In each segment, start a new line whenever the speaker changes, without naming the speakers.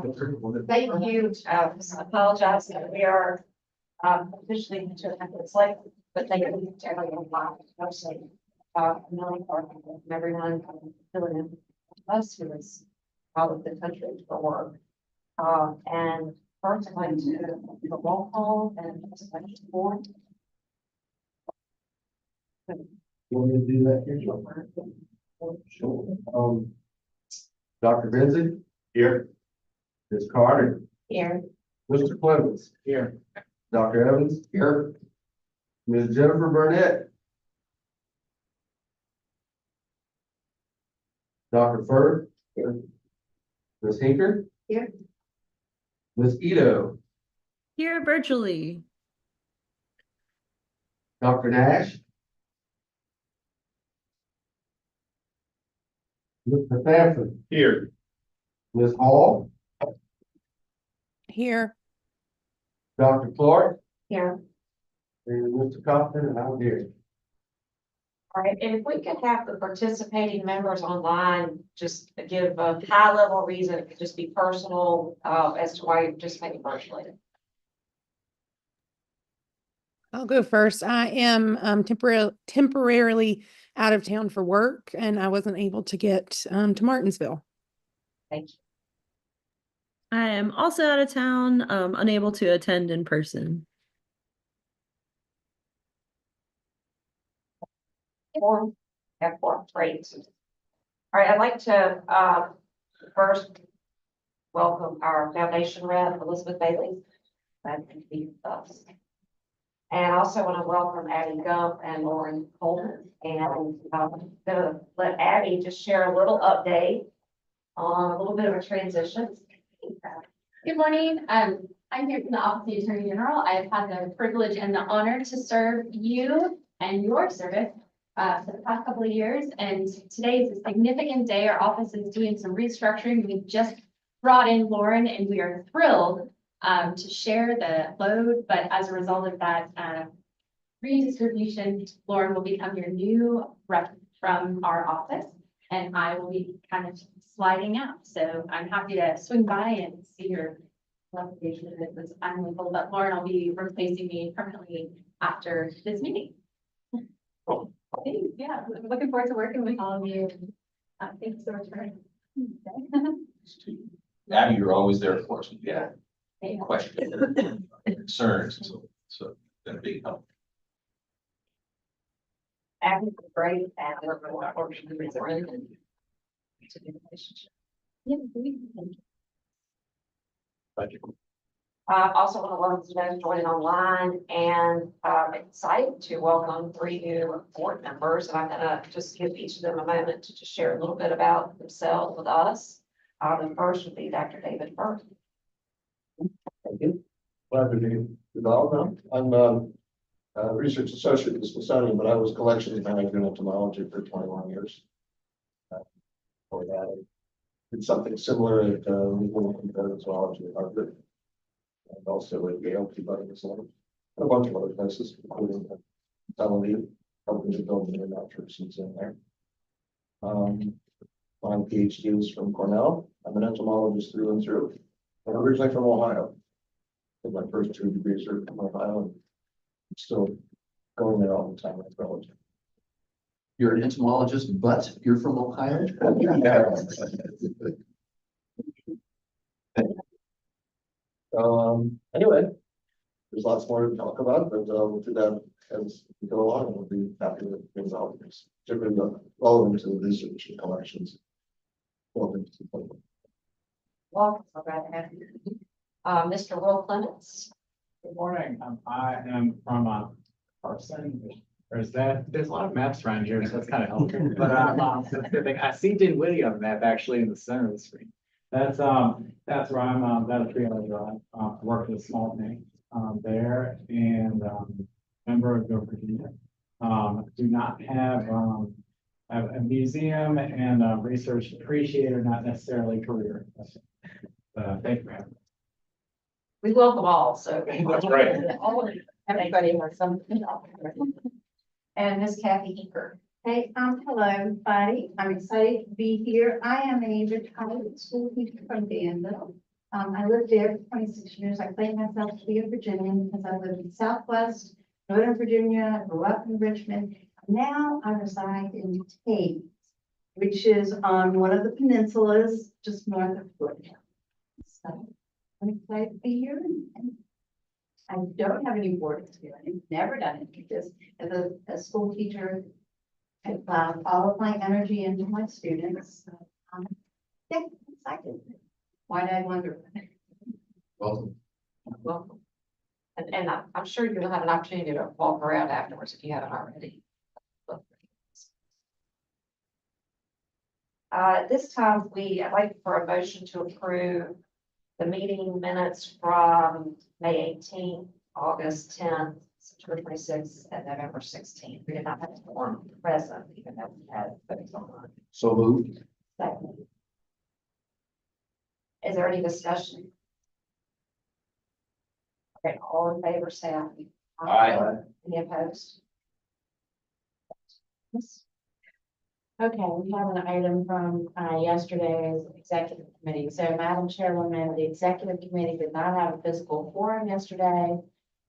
Thank you. I apologize that we are officially to it's late, but thank you to everyone. Mostly, Millie Parker, and everyone filling in us who is out of the country for work. And first, I'd like to do the roll call and board.
You want me to do that here? Sure. Dr. Benzie? Here. Ms. Carter?
Here.
Mr. Clemens? Here. Dr. Evans? Here. Ms. Jennifer Burnett? Dr. Furr? Here. Ms. Hinker?
Here.
Ms. Ito?
Here virtually.
Dr. Nash? Mr. Sampson? Here. Ms. Hall?
Here.
Dr. Clark?
Here.
And Mr. Compton, and I'm here.
All right, and if we could have the participating members online, just give a high level reason, it could just be personal, as to why you're participating virtually.
I'll go first. I am temporarily out of town for work, and I wasn't able to get to Martinsville.
Thank you.
I am also out of town, unable to attend in person.
Great. All right, I'd like to first welcome our foundation rep, Elizabeth Bailey. Glad to be with us. And I also want to welcome Abby Gump and Lauren Coleman. And I'm gonna let Abby just share a little update on a little bit of a transition.
Good morning. I'm here from the Office of the Attorney General. I've had the privilege and the honor to serve you and your service for the past couple of years. And today is a significant day. Our office is doing some restructuring. We just brought in Lauren and we are thrilled to share the load. But as a result of that redistribution, Lauren will become your new rep from our office. And I will be kind of sliding out. So I'm happy to swing by and see your application. I'm hopeful that Lauren will be replacing me permanently after this meeting. Thanks. Yeah, I'm looking forward to working with all of you. Thanks so much for
Abby, you're always there for us. Yeah.
Yeah.
Questions, concerns, so that'd be helpful.
Abby's great, and we're going to work with the friend and to the relationship.
Yeah,
Thank you.
I also want to welcome those joining online, and excited to welcome 3 new board members. And I'm going to just give each of them a moment to just share a little bit about themselves with us. The first would be Dr. David Furr.
Thank you. Glad to be involved. I'm a research associate at the Smithsonian, but I was collections manager in entomology for 21 years. Before that, I did something similar at legal and comparative zoology at Harvard, and also at Yale, and a bunch of other places, including Tel Aviv, helping to build the natural seeds in there. My PhD is from Cornell. I'm an entomologist through and through. I'm originally from Ohio. Did my first 2 degrees are from Ohio, and I'm still going there all the time with relatives.
You're an entomologist, but you're from Ohio?
Anyway, there's lots more to talk about, but we'll do that as we go along. We'll be happy to get involved in this, particularly relevant to the research and collections. Welcome.
Welcome, so glad to have you. Mr. Will Clements.
Good morning. I am from Carson. There's a lot of maps around here, so it's kind of helpful. But that's a good thing. I see Dinwiddie on the map actually in the center of the screen. That's where I'm. That's 300 Drive. Work with a small thing there, and member of Go Virginia. Do not have a museum and research appreciator, not necessarily career. Thank you for having me.
We welcome all, so.
That's right.
Everybody has something. And Ms. Kathy Eaker.
Hey, hello, everybody. I'm excited to be here. I am a retired school teacher from Danville. I lived there for 26 years. I claim myself to be a Virginian because I live in Southwest Northern Virginia, grew up in Richmond. Now I reside in Tate, which is on one of the peninsulas just north of Florida. So I'm excited to be here. And I don't have any board experience, never done it. Just as a school teacher, I plow all of my energy into my students. So, yeah, I'm excited. Wide-eyed wonder.
Welcome.
Welcome. And I'm sure you'll have an opportunity to walk around afterwards if you haven't already. At this time, I'd like for a motion to approve the meeting minutes from May 18th, August 10th, September 26th, and November 16th. We did not have a quorum present, even though we had folks online.
So moved.
Second. Is there any discussion? Okay, all in favor, say aye.
Aye.
Any opposed? Yes.
Okay, we have an item from yesterday's executive committee. So Madam Chairwoman, the executive committee did not have a physical forum yesterday.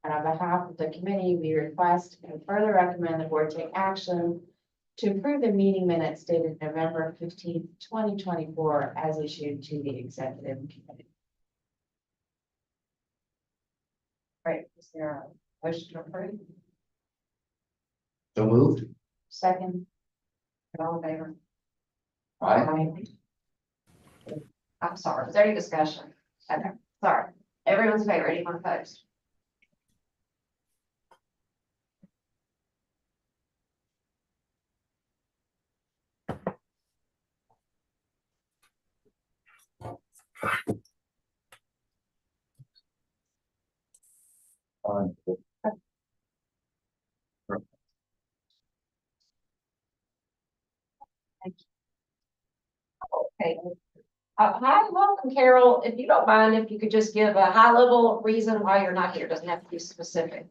And on behalf of the committee, we request and further recommend the board take action to approve the meeting minutes dated November 15th, 2024, as issued to the executive committee.
Right, is there a motion to approve?
So moved.
Second.
All in favor?
Aye.
I'm sorry, is there any discussion? Okay, sorry. Everyone's in favor, anyone opposed? Okay. Hi, welcome, Carol. If you don't mind, if you could just give a high-level reason why you're not here, doesn't have to be specific.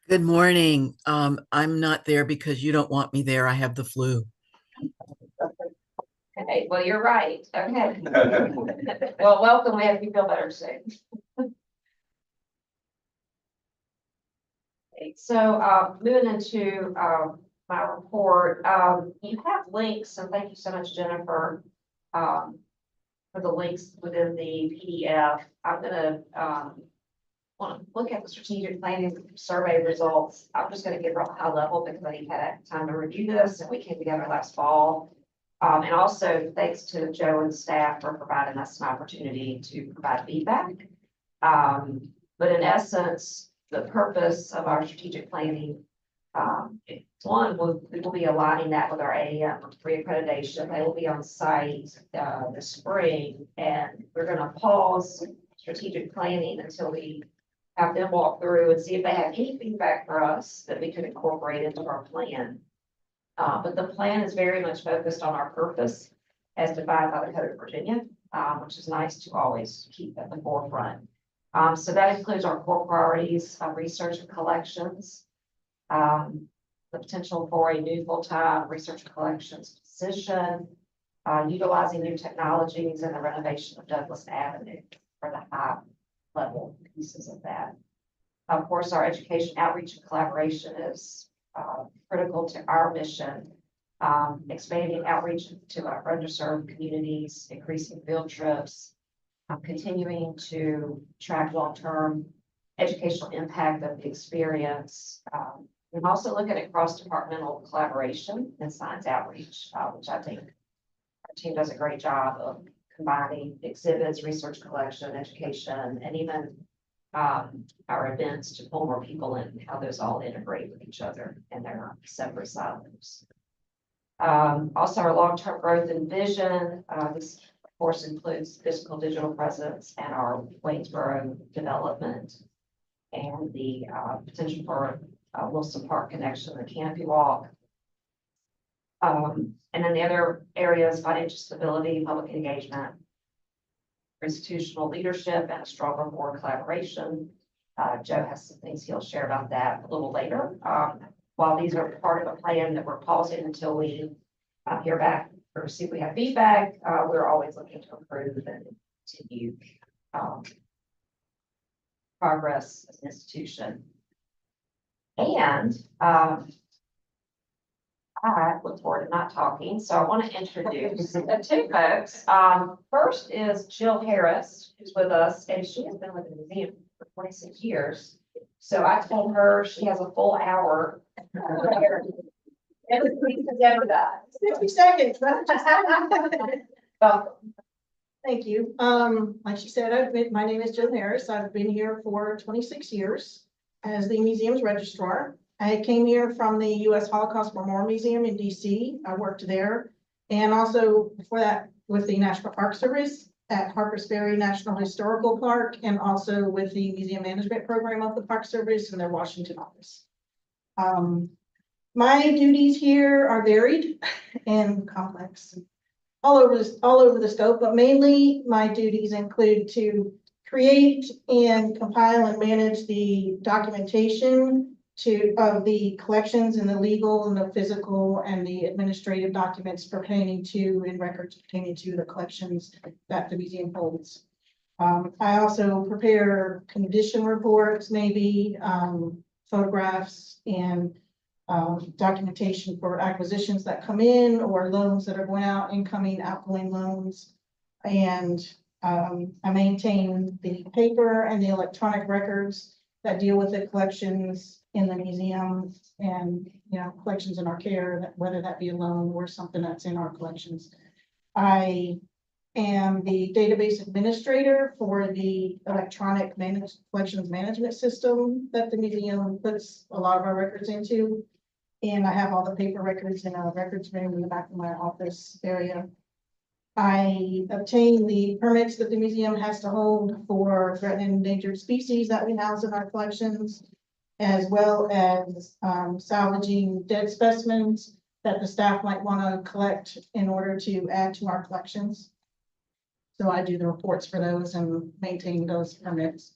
Good morning. I'm not there because you don't want me there. I have the flu.
Okay, well, you're right. Okay. Well, welcome. We hope you feel better soon. Okay, so moving into my report, you have links, and thank you so much, Jennifer, for the links within the PDF. I'm gonna want to look at the strategic planning survey results. I'm just gonna give real high level because I had time to review this, and we came together last fall. And also thanks to Joe and staff for providing us an opportunity to provide feedback. But in essence, the purpose of our strategic planning, one, we will be aligning that with our AAM reaccreditation. They will be on site this spring, and we're going to pause strategic planning until we have them walk through and see if they have any feedback for us that we could incorporate into our plan. But the plan is very much focused on our purpose as defined by the Code of Virginia, which is nice to always keep at the forefront. So that includes our core priorities, research and collections, the potential for a new full-time research and collections position, utilizing new technologies, and the renovation of Douglas Avenue for the high-level pieces of that. Of course, our education outreach and collaboration is critical to our mission, expanding outreach to our underserved communities, increasing field trips, continuing to track long-term educational impact of the experience. And also looking at cross-departmental collaboration and science outreach, which I think our team does a great job of combining exhibits, research collection, education, and even our events to pull more people in, and how those all integrate with each other and they're not separate silos. Also our long-term growth and vision. This of course includes physical digital presence and our Waynesboro development and the potential for Wilson Park connection, the Canopy Walk. And then the other areas, financial stability, public engagement, institutional leadership, and a stronger board collaboration. Joe has some things he'll share about that a little later. While these are part of a plan that we're pausing until we hear back or see if we have feedback, we're always looking to improve and continue progress as an institution. And I look forward to not talking, so I want to introduce the two folks. First is Jill Harris, who's with us, and she has been with the museum for 26 years. So I told her she has a full hour. Every week has ever done.
50 seconds.
Welcome.
Thank you. Like she said, my name is Jill Harris. I've been here for 26 years as the museum's registrar. I came here from the U.S. Holocaust Memorial Museum in DC. I worked there. And also before that with the National Park Service at Harpers Ferry National Historical Park, and also with the Museum Management Program of the Park Service in their Washington office. My duties here are varied and complex, all over the scope, but mainly my duties include to create and compile and manage the documentation of the collections and the legal and the physical and the administrative documents pertaining to and records pertaining to the collections that the museum holds. I also prepare condition reports, maybe photographs and documentation for acquisitions that come in or loans that are going out, incoming, outgoing loans. And I maintain the paper and the electronic records that deal with the collections in the museum and, collections in our care, whether that be a loan or something that's in our collections. I am the database administrator for the electronic collections management system that the museum puts a lot of our records into. And I have all the paper records in a records room in the back of my office area. I obtain the permits that the museum has to hold for threatened and endangered species that we house in our collections, as well as salvaging dead specimens that the staff might want to collect in order to add to our collections. So I do the reports for those and maintain those permits,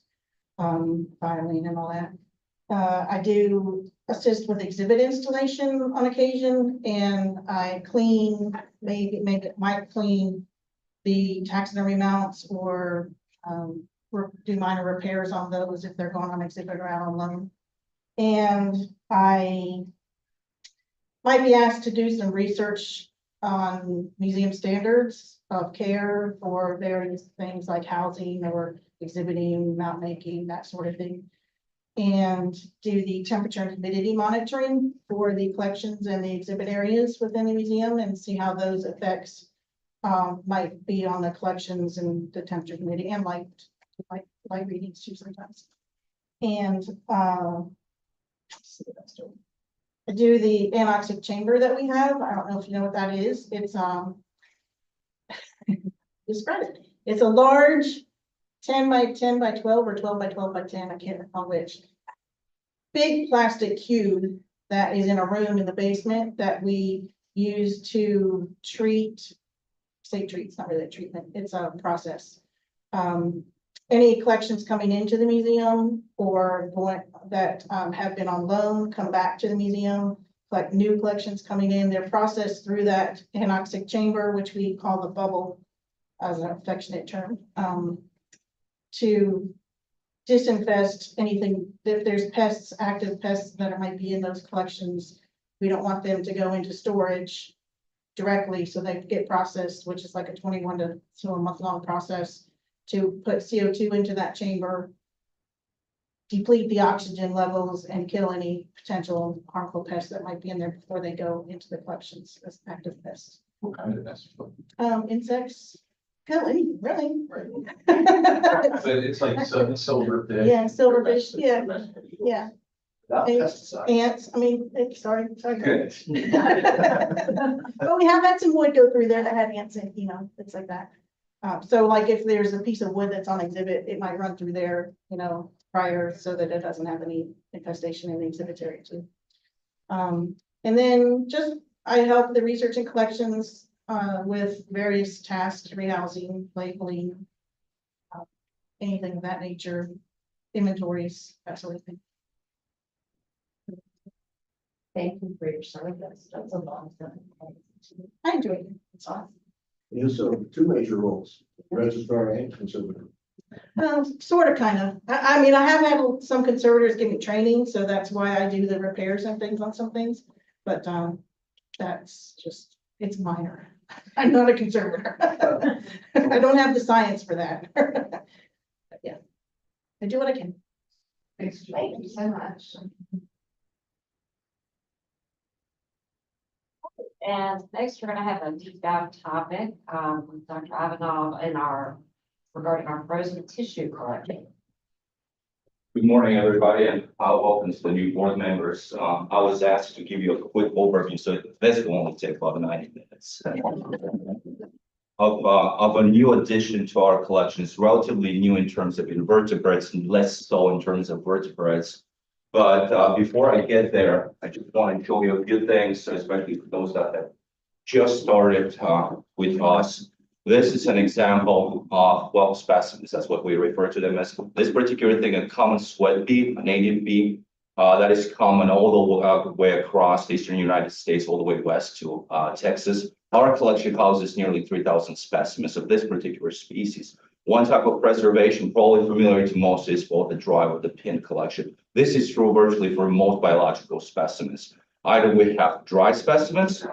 filing and all that. I do assist with exhibit installation on occasion, and I might clean the taxidermy mounts or do minor repairs on those if they're going on exhibit or out on loan. And I might be asked to do some research on museum standards of care for various things like housing or exhibiting, mount making, that sort of thing. And do the temperature and humidity monitoring for the collections and the exhibit areas within the museum and see how those effects might be on the collections and the temperature, humidity, and light readings too sometimes. And I do the anoxic chamber that we have. I don't know if you know what that is. It's describe it. It's a large 10 by 10 by 12 or 12 by 12 by 10. I can't recall which. Big plastic cube that is in a room in the basement that we use to treat, it's not really a treatment, it's a process. Any collections coming into the museum or that have been on loan come back to the museum, like new collections coming in, they're processed through that anoxic chamber, which we call the bubble as an affectionate term, to disinfest anything. If there's pests, active pests that might be in those collections, we don't want them to go into storage directly, so they get processed, which is like a 21 to a month long process to put CO2 into that chamber, deplete the oxygen levels, and kill any potential harmful pests that might be in there before they go into the collections as active pests.
What kind of pests?
Insects, kill any, really.
But it's like silverfish.
Yeah, silverfish, yeah.
Without
Any
pesticides.
ants, sorry.
Good.
But we have had some wood go through there that had ants in, things like that. So like if there's a piece of wood that's on exhibit, it might run through there, prior so that it doesn't have any infestation in the exhibit area too. And then I help the research and collections with various tasks, rehousing, labeling, anything of that nature, inventories, that sort of thing.
Thank you for your service. That's a long time.
I enjoy it. It's awesome.
You serve two major roles, registrar and conservator.
Sort of, kind of. I mean, I have had some conservators give me training, so that's why I do the repairs and things on some things. But, that's just, it's minor. I'm not a conservator. I don't have the science for that. But yeah, I do what I can.
Thank you so much. And next, we're gonna have a deep dive topic, with Dr. Ivanov regarding our frozen tissue collection.
Good morning, everybody, and welcome to the new board members. I was asked to give you a quick overview, so this will only take about 90 minutes. Of a new addition to our collection. It's relatively new in terms of invertebrates and less so in terms of vertebrates. But before I get there, I just want to show you a few things, especially for those that have just started with us. This is an example of well specimens. That's what we refer to them as. This particular thing, a common sweat bee, a native bee, that is common all the way across the eastern United States, all the way west to Texas. Our collection houses nearly 3,000 specimens of this particular species. One type of preservation, probably familiar to most, is both the dry or the pinned collection. This is true virtually for most biological specimens. Either we have dry specimens,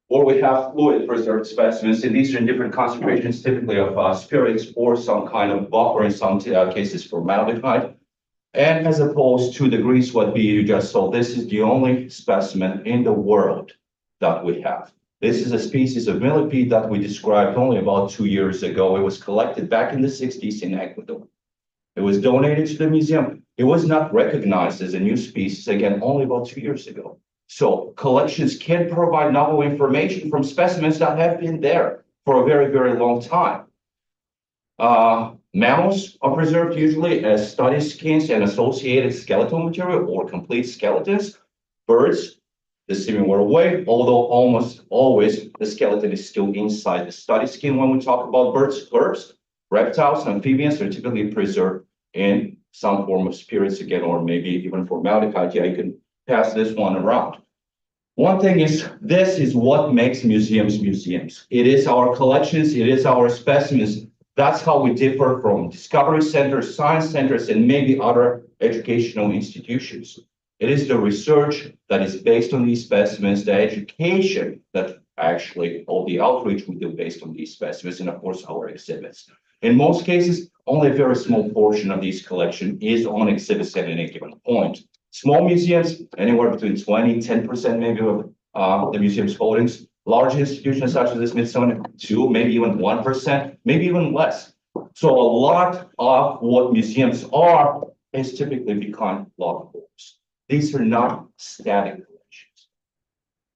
or we have fluid preserved specimens, and these are in different concentrations, typically of spirits or some kind of buffer, in some cases formaldehyde. And as opposed to the green sweat bee you just saw, this is the only specimen in the world that we have. This is a species of millipede that we described only about 2 years ago. It was collected back in the 60s in Ecuador. It was donated to the museum. It was not recognized as a new species, again, only about 2 years ago. So collections can provide novel information from specimens that have been there for a very, very long time. Mammals are preserved usually as study skins and associated skeletal material or complete skeletons. Birds, the similar way, although almost always the skeleton is still inside the study skin when we talk about birds. Herbs, reptiles, amphibians are typically preserved in some form of spirits again, or maybe even formaldehyde. Yeah, you can pass this one around. One thing is, this is what makes museums museums. It is our collections, it is our specimens. That's how we differ from discovery centers, science centers, and maybe other educational institutions. It is the research that is based on these specimens, the education that actually, all the outreach we do based on these specimens, and of course our exhibits. In most cases, only a very small portion of these collection is on exhibits at any given point. Small museums, anywhere between 20, 10% maybe of the museum's holdings. Large institutions such as the Smithsonian, 2, maybe even 1%, maybe even less. So a lot of what museums are is typically behind locked doors. These are not static collections.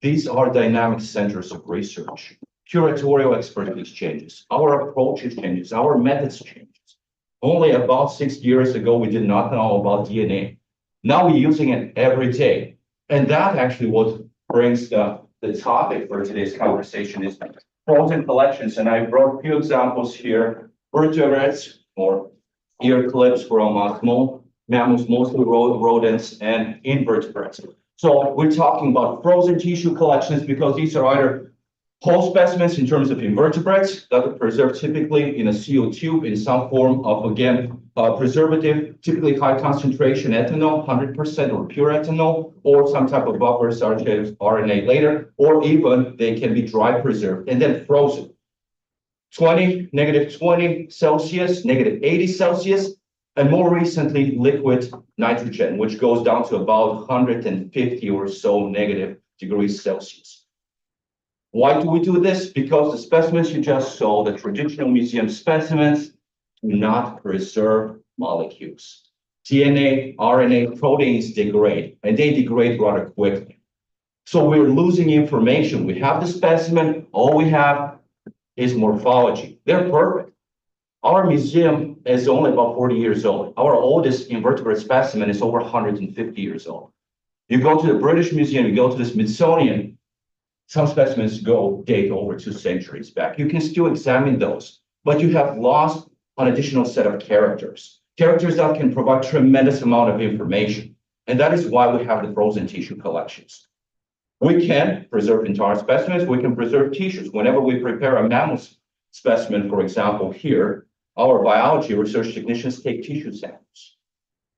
These are dynamic centers of research. Curatorial expertise changes. Our approaches changes. Our methods changes. Only about 6 years ago, we did not know about DNA. Now we're using it every day. And that actually what brings the topic for today's conversation is frozen collections. And I brought a few examples here. Vertebrates or ear clips from small mammals, mostly rodents and invertebrates. So we're talking about frozen tissue collections because these are either whole specimens in terms of invertebrates that are preserved typically in a CO tube in some form of, again, preservative, typically high concentration ethanol, 100% or pure ethanol, or some type of buffer such as RNA later, or even they can be dry preserved and then frozen. -20 Celsius, -80 Celsius, and more recently, liquid nitrogen, which goes down to about 150 or so -degrees Celsius. Why do we do this? Because the specimens you just saw, the traditional museum specimens, do not preserve molecules. DNA, RNA, proteins degrade, and they degrade rather quickly. So we're losing information. We have the specimen, all we have is morphology. They're perfect. Our museum is only about 40 years old. Our oldest invertebrate specimen is over 150 years old. You go to the British Museum, you go to the Smithsonian, some specimens date over 2 centuries back. You can still examine those, but you have lost an additional set of characters that can provide tremendous amount of information. And that is why we have the frozen tissue collections. We can preserve entire specimens, we can preserve tissues. Whenever we prepare a mammal specimen, for example, here, our biology research technicians take tissue samples.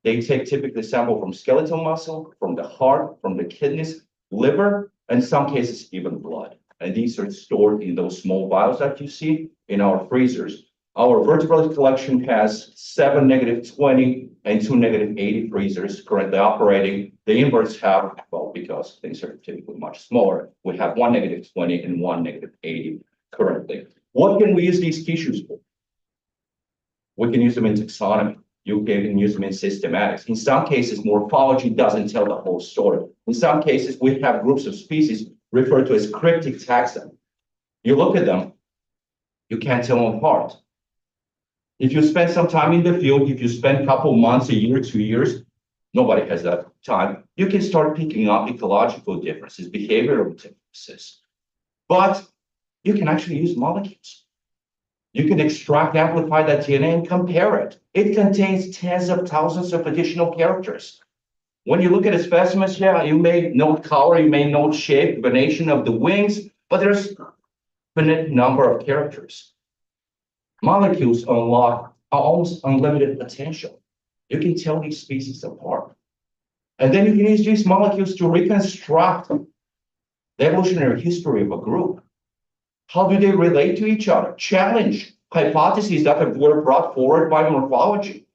They take typically sample from skeletal muscle, from the heart, from the kidneys, liver, and in some cases even blood. And these are stored in those small vials that you see in our freezers. Our vertebrate collection has 7 -20 and 2 -80 freezers currently operating. The inverts have, well, because things are typically much smaller, we have 1 -20 and 1 -80 currently. What can we use these tissues for? We can use them in taxonomy. You can use them in systematics. In some cases, morphology doesn't tell the whole story. In some cases, we have groups of species referred to as cryptic taxa. You look at them, you can't tell them apart. If you spend some time in the field, if you spend a couple months, a year, 2 years, nobody has that time, you can start picking up ecological differences, behavioral differences. But you can actually use molecules. You can extract, amplify that DNA and compare it. It contains tens of thousands of additional characters. When you look at a specimen, yeah, you may note color, you may note shape, venation of the wings, but there's an infinite number of characters. Molecules unlock almost unlimited potential. You can tell these species apart. And then you can use these molecules to reconstruct the evolutionary history of a group. How do they relate to each other? Challenge hypotheses that were brought forward by morphology.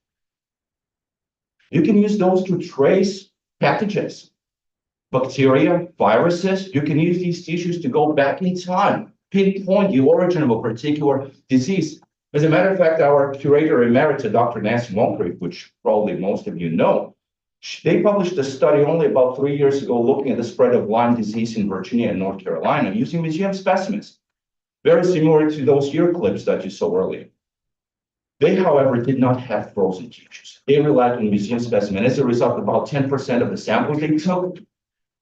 You can use those to trace pathogens, bacteria, viruses. You can use these tissues to go back in time, pinpoint the origin of a particular disease. As a matter of fact, our curator emerita, Dr. Nancy Moncrief, which probably most of you know, they published a study only about 3 years ago looking at the spread of Lyme disease in Virginia and North Carolina using museum specimens, very similar to those ear clips that you saw earlier. They, however, did not have frozen tissues. They relied on museum specimen. As a result, about 10% of the samples they took,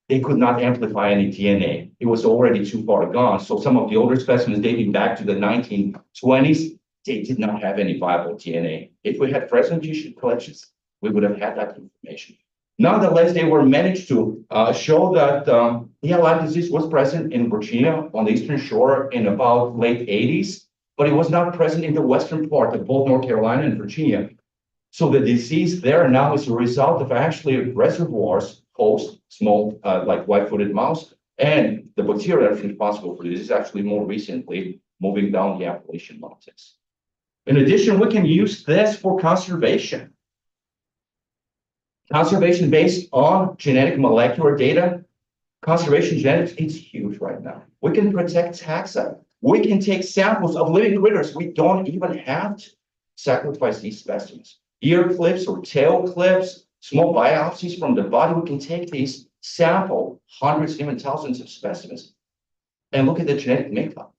they could not amplify any DNA. It was already too far gone. So some of the older specimens dating back to the 1920s, they did not have any viable DNA. If we had frozen tissue collections, we would have had that information. Nonetheless, they were managed to show that Lyme disease was present in Virginia on the Eastern Shore in about late 80s, but it was not present in the western part of both North Carolina and Virginia. So the disease there now is a result of actually reservoirs, host, small, like white-footed mouse, and the bacteria that's responsible for this is actually more recently moving down the Appalachian Mountains. In addition, we can use this for conservation. Conservation based on genetic molecular data. Conservation genetics is huge right now. We can protect taxa. We can take samples of living critters. We don't even have to sacrifice these specimens. Ear clips or tail clips, small biopsies from the body. We can take these, sample hundreds, even thousands of specimens, and look at the genetic makeup.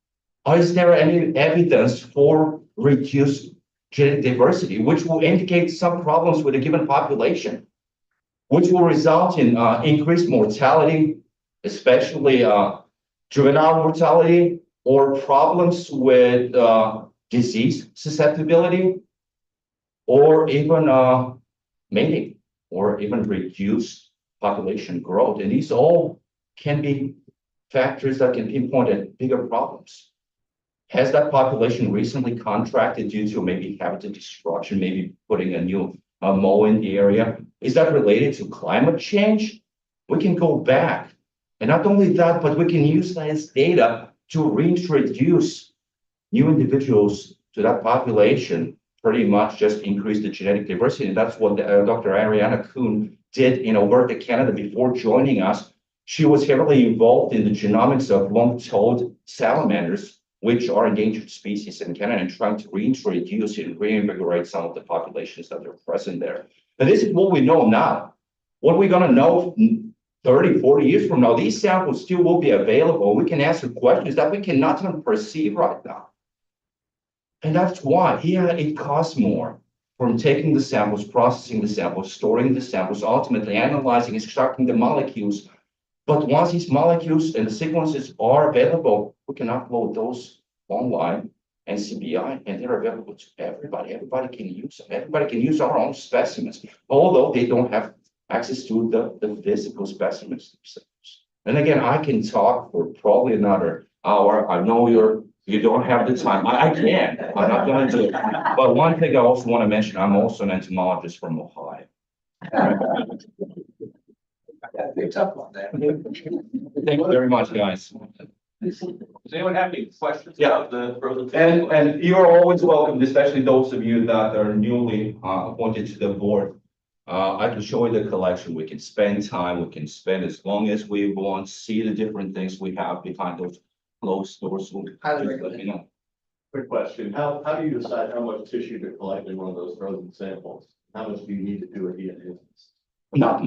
Is there any evidence for reduced genetic diversity, which will indicate some problems with a given population, which will result in increased mortality, especially juvenile mortality, or problems with disease susceptibility, or even mating, or even reduced population growth. And these all can be factors that can pinpoint at bigger problems. Has that population recently contracted due to maybe habitat destruction, maybe putting a new mole in the area? Is that related to climate change? We can go back. And not only that, but we can use that as data to reintroduce new individuals to that population, pretty much just increase the genetic diversity. And that's what Dr. Ariana Kuhn did in Alberta, Canada before joining us. She was heavily involved in the genomics of long-toed salamanders, which are endangered species in Canada, and trying to reintroduce and reinvigorate some of the populations that are present there. And this is what we know now. What we're going to know 30, 40 years from now, these samples still will be available. We can answer questions that we cannot even perceive right now. And that's why, yeah, it costs more from taking the samples, processing the samples, storing the samples, ultimately analyzing, extracting the molecules. But once these molecules and the sequences are available, we can upload those online and CBI, and they're available to everybody. Everybody can use them. Everybody can use our own specimens, although they don't have access to the physical specimens themselves. And again, I can talk for probably another hour. I know you're You don't have the time. I can, I'm not gonna do it. But one thing I also want to mention, I'm also an entomologist from Ohio.
That'd be a tough one there.
Thank you very much, guys.
Does anyone have any questions
Yeah.
about the frozen?
And you are always welcome, especially those of you that are newly appointed to the board. I can show you the collection. We can spend time, we can spend as long as we want, see the different things we have behind those closed doors. So
Highly
just let me know.
Quick question, how do you decide how much tissue to collect in one of those frozen samples? How much do you need to do a DNA?
Not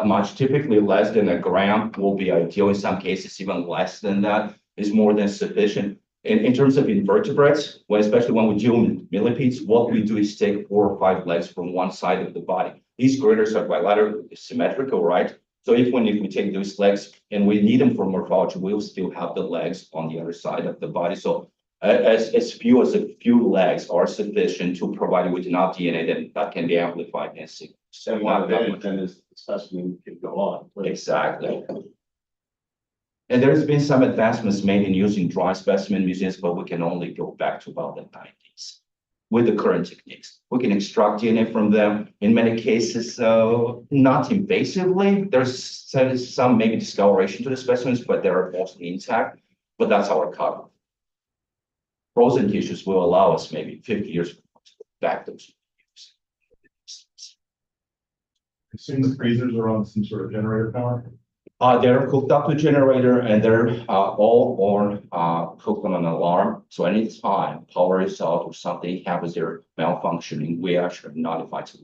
much. Typically less than a gram will be ideal. In some cases, even less than that is more than sufficient. In terms of invertebrates, especially when we do millipedes, what we do is take 4 or 5 legs from one side of the body. These critters are bilateral, symmetrical, right? So if we take those legs and we need them for morphology, we'll still have the legs on the other side of the body. So as few as a few legs are sufficient to provide you with enough DNA that can be amplified and sequenced. So
And
not
one
that
advantage
much.
then is the specimen can go on.
Exactly. And there's been some advancements made in using dry specimen museums, but we can only go back to about the 90s. With the current techniques, we can extract DNA from them in many cases, not invasively. There's some maybe discoloration to the specimens, but they're mostly intact. But that's our cutoff. Frozen tissues will allow us maybe 50 years back those.
I assume the freezers are on some sort of generator power?
They're hooked up to a generator and they're all hooked on an alarm. So anytime power is out or something happens, they're malfunctioning, we actually notify to.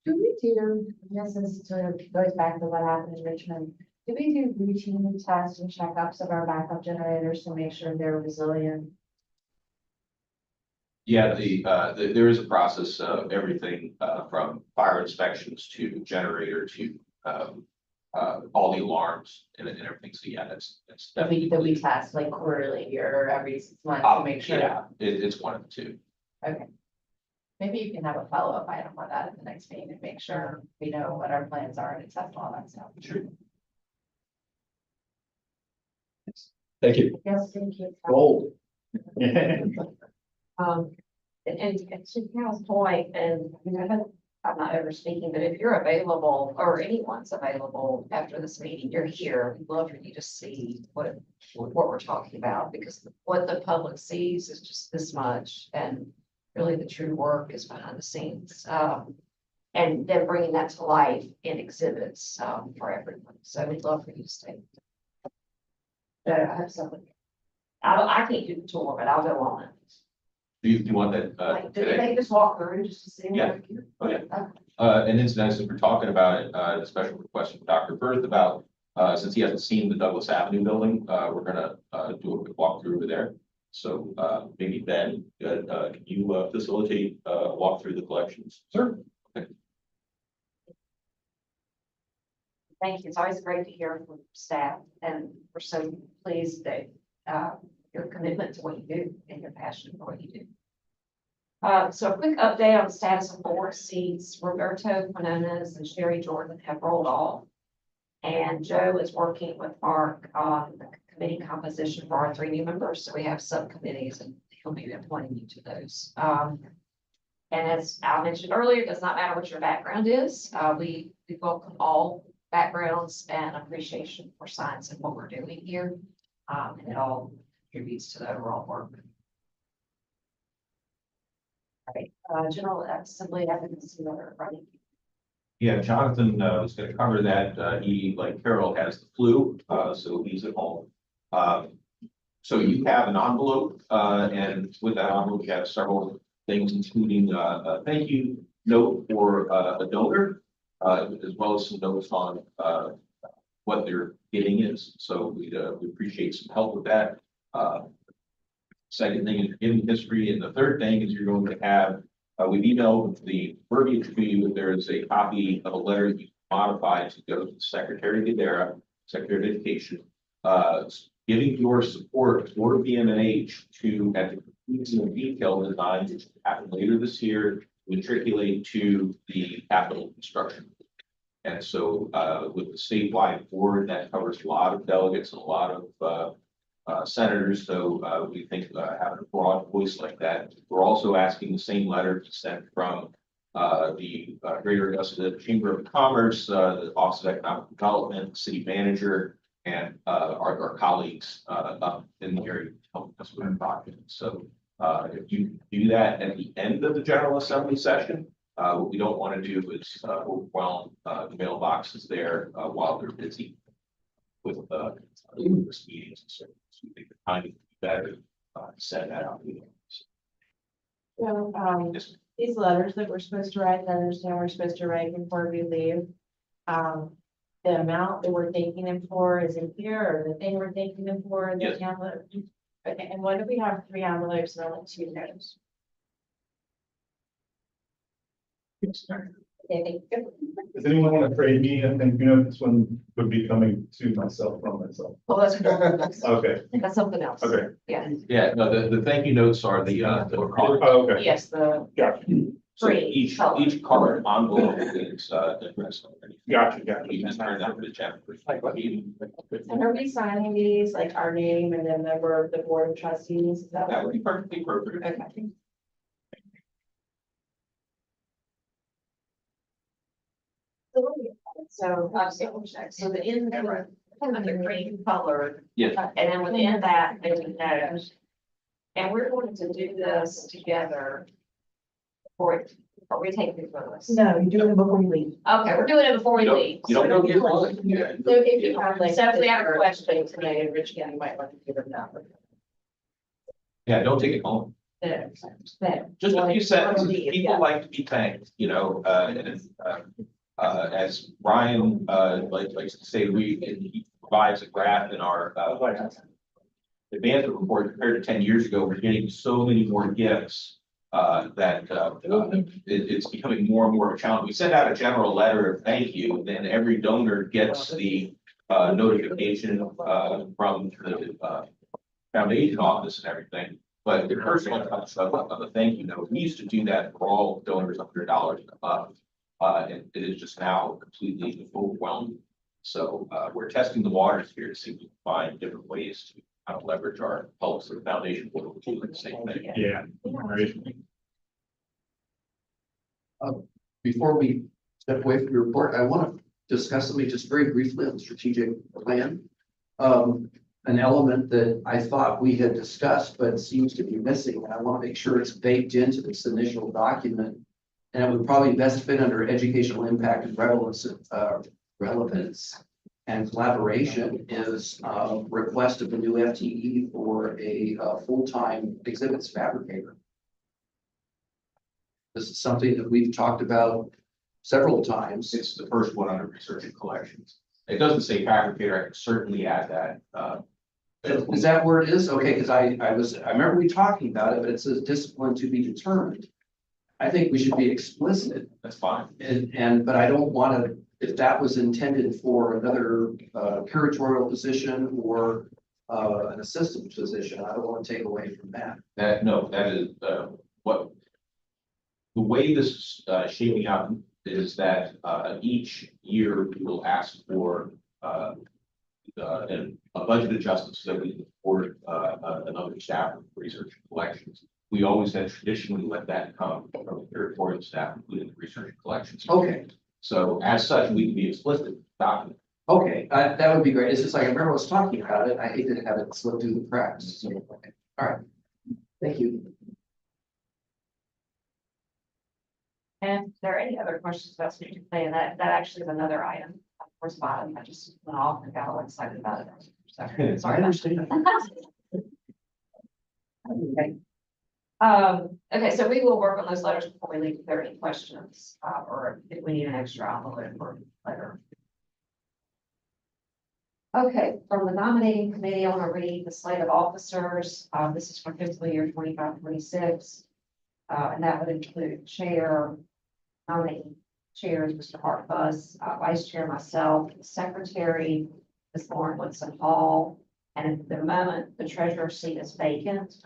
Do we do, this is sort of goes back to what happened in Richmond. Do we do routine tests and checkups of our backup generators to make sure they're resilient?
Yeah, there is a process of everything, from fire inspections to generator to, all the alarms and everything. So yeah, that's.
That we test like quarterly or every 6 months to make sure?
Yeah, it's one of the two.
Okay. Maybe you can have a follow-up item on that at the next meeting and make sure we know what our plans are and accept all that stuff.
Sure.
Thank you.
Yes, thank you.
Gold.
And to Cal's point, and I'm not over speaking, but if you're available or anyone's available after this meeting, you're here. We'd love for you to see what we're talking about, because what the public sees is just this much, and really the true work is behind the scenes. And then bringing that to life in exhibits for everyone. So we'd love for you to stay. I have something. I can't do the tour, but I'll go on it.
Do you want that,
Like, do
today?
they just walk through just to see?
Yeah. Oh, yeah. And incidentally, since we're talking about it, a special request from Dr. Firth about, since he hasn't seen the Douglas Avenue building, we're gonna, do a quick walkthrough over there. So, maybe Ben, can you, facilitate, walk through the collections? Sure. Okay.
Thank you. It's always great to hear from staff, and we're so pleased that your commitment to what you do and your passion for what you do. So a quick update on the status of board seats. Roberto Quinones and Sherry Jordan have rolled off. And Joe is working with Mark on the committee composition for our 3 new members. So we have subcommittees and he'll be appointing you to those. And as I mentioned earlier, it does not matter what your background is. We welcome all backgrounds and appreciation for science and what we're doing here. And it all contributes to the overall work. All right, General Assembly advocacy letter, right?
Yeah, Jonathan, was gonna cover that. He, like Carol, has the flu, so he's at home. So you have an envelope, and with that envelope, you have several things, including, a thank you note for, a donor, as well as some notes on, what their getting is. So we appreciate some help with that. Second thing is in history, and the third thing is you're going to have, we've emailed the verbiage to you, there is a copy of a letter you modified to go to the Secretary Gadara, Secretary of Education, giving your support for BMNH to, at the completion of detailed designs, which will happen later this year, matriculate to the capital construction. And so with the statewide board, that covers a lot of delegates and a lot of senators, so we think having a broad voice like that. We're also asking the same letter to send from the Greater Augusta Chamber of Commerce, the Office of Economic Development, City Manager, and our colleagues up in the area helping us with our documents. So if you do that at the end of the General Assembly session, what we don't want to do is overwhelm the mailboxes there while they're busy with numerous meetings and so forth. So we think the timing would be better to send that out.
So,
Yes.
these letters that we're supposed to write, that I understand we're supposed to write before we leave. The amount that we're thanking them for is in here, or the thing we're thanking them for, the
Yes.
envelope. Okay, and what if we have 3 envelopes and only 2 notes? Okay, thank you.
Does anyone want to trade me? I think, this one would be coming to myself from myself.
Well, that's,
Okay,
that's something else.
okay.
Yeah,
Yeah, no, the thank you notes are the cards.
Oh, okay.
yes, the
Gotcha,
So
free.
each card envelope is addressed.
gotcha.
You can turn that to the chapter.
And are we signing these, like our name and then member of the board of trustees? Is that
That would be perfectly appropriate.
Okay.
So, so the in, the green color.
Yes.
And then within that, there's a note. And we're going to do this together. Or we take these with us.
No, you do it before you leave.
Okay, we're doing it before we leave.
You don't go get one. Yeah.
So if you have like.
So if we have a question
today, and Rich County might want to give them that.
Yeah, don't take it home.
There.
Just a few sentences. People like to be thanked, as Ryan, likes to say, he provides a graph in our, advancement report compared to 10 years ago. We're getting so many more gifts, that, it's becoming more and more of a challenge. We send out a general letter of thank you, then every donor gets the, notification, from the, foundation office and everything. But the personal touch of a thank you note, we used to do that for all donors under $1 and above. And it is just now completely overwhelmed. So we're testing the waters here to see if we can find different ways to kind of leverage our pulse of the foundation for the same thing.
Yeah.
Before we step away from your report, I want to discuss something just very briefly on the strategic plan. An element that I thought we had discussed, but seems to be missing, and I want to make sure it's baked into this initial document. And it would probably best fit under educational impact and relevance and collaboration is request of the new FTE for a full-time exhibits fabricator. This is something that we've talked about several times.
It's the first one under research and collections. It doesn't say fabricator. I can certainly add that.
Is that where it is? Okay, because I remember we talking about it, but it says discipline to be determined. I think we should be explicit.
That's fine.
But I don't want to, if that was intended for another curatorial position or an assistant position, I don't want to take away from that.
That is what the way this is shaping out is that each year we will ask for a budget adjustment so that we can afford another staff for research and collections. We always have traditionally let that come from the curatorial staff, including the research and collections.
Okay.
So as such, we can be explicit about it.
Okay, that would be great. It's just like I remember I was talking about it. I hate to have it slip through the cracks. So, okay. All right. Thank you.
And if there are any other questions about strategic plan, that actually is another item. Of course, bottom, I just went off and got all excited about it. So, sorry about that. Okay. Okay, so we will work on those letters before we leave. If there are any questions, or if we need an extra envelope or letter. Okay, from the nominating committee, I want to read the slate of officers. This is for fiscal year 25-26. And that would include chair, nominating chairs, Mr. Hartfuss, vice chair, myself, secretary, Ms. Lauren Woodson Hall. And at the moment, the treasurer's seat is vacant,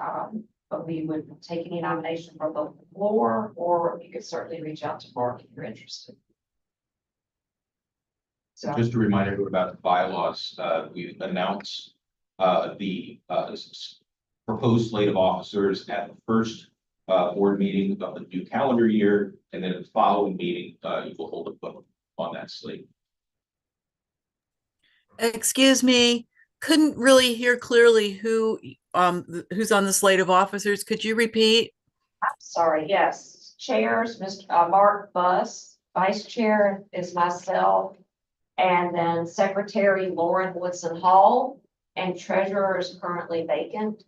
but we would take any nomination from the floor, or you could certainly reach out to Mark if you're interested. So,
Just to remind everyone about the bylaws, we announce the proposed slate of officers at the first board meeting of the new calendar year, and then the following meeting, you will hold a vote on that slate.
Excuse me, couldn't really hear clearly who's on the slate of officers. Could you repeat?
I'm sorry, yes. Chairs, Mr. Mark Buss, Vice Chair is myself, and then Secretary Lauren Woodson Hall, and Treasurer is currently vacant.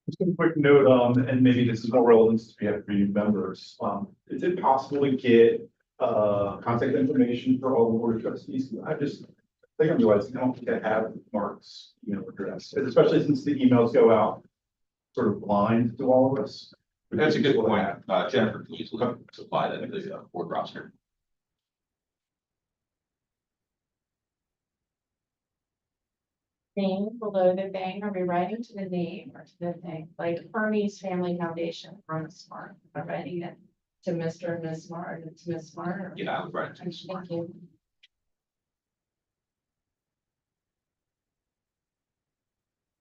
Just a quick note, and maybe this is more relevant to we have for you members. Is it possible to get contact information for all the board of trustees? I think I'm realizing I don't think I have Mark's email address, especially since the emails go out sort of blind to all of us.
That's a good point. Jennifer, can you supply that to the board roster?
Name below the thing, are we writing to the name or to the thing? Like Ernie's Family Foundation from Smart, am I writing it to Mr. and Miss Smart, and to Miss Smart? Or-
Yeah, I would write it to
Thank you.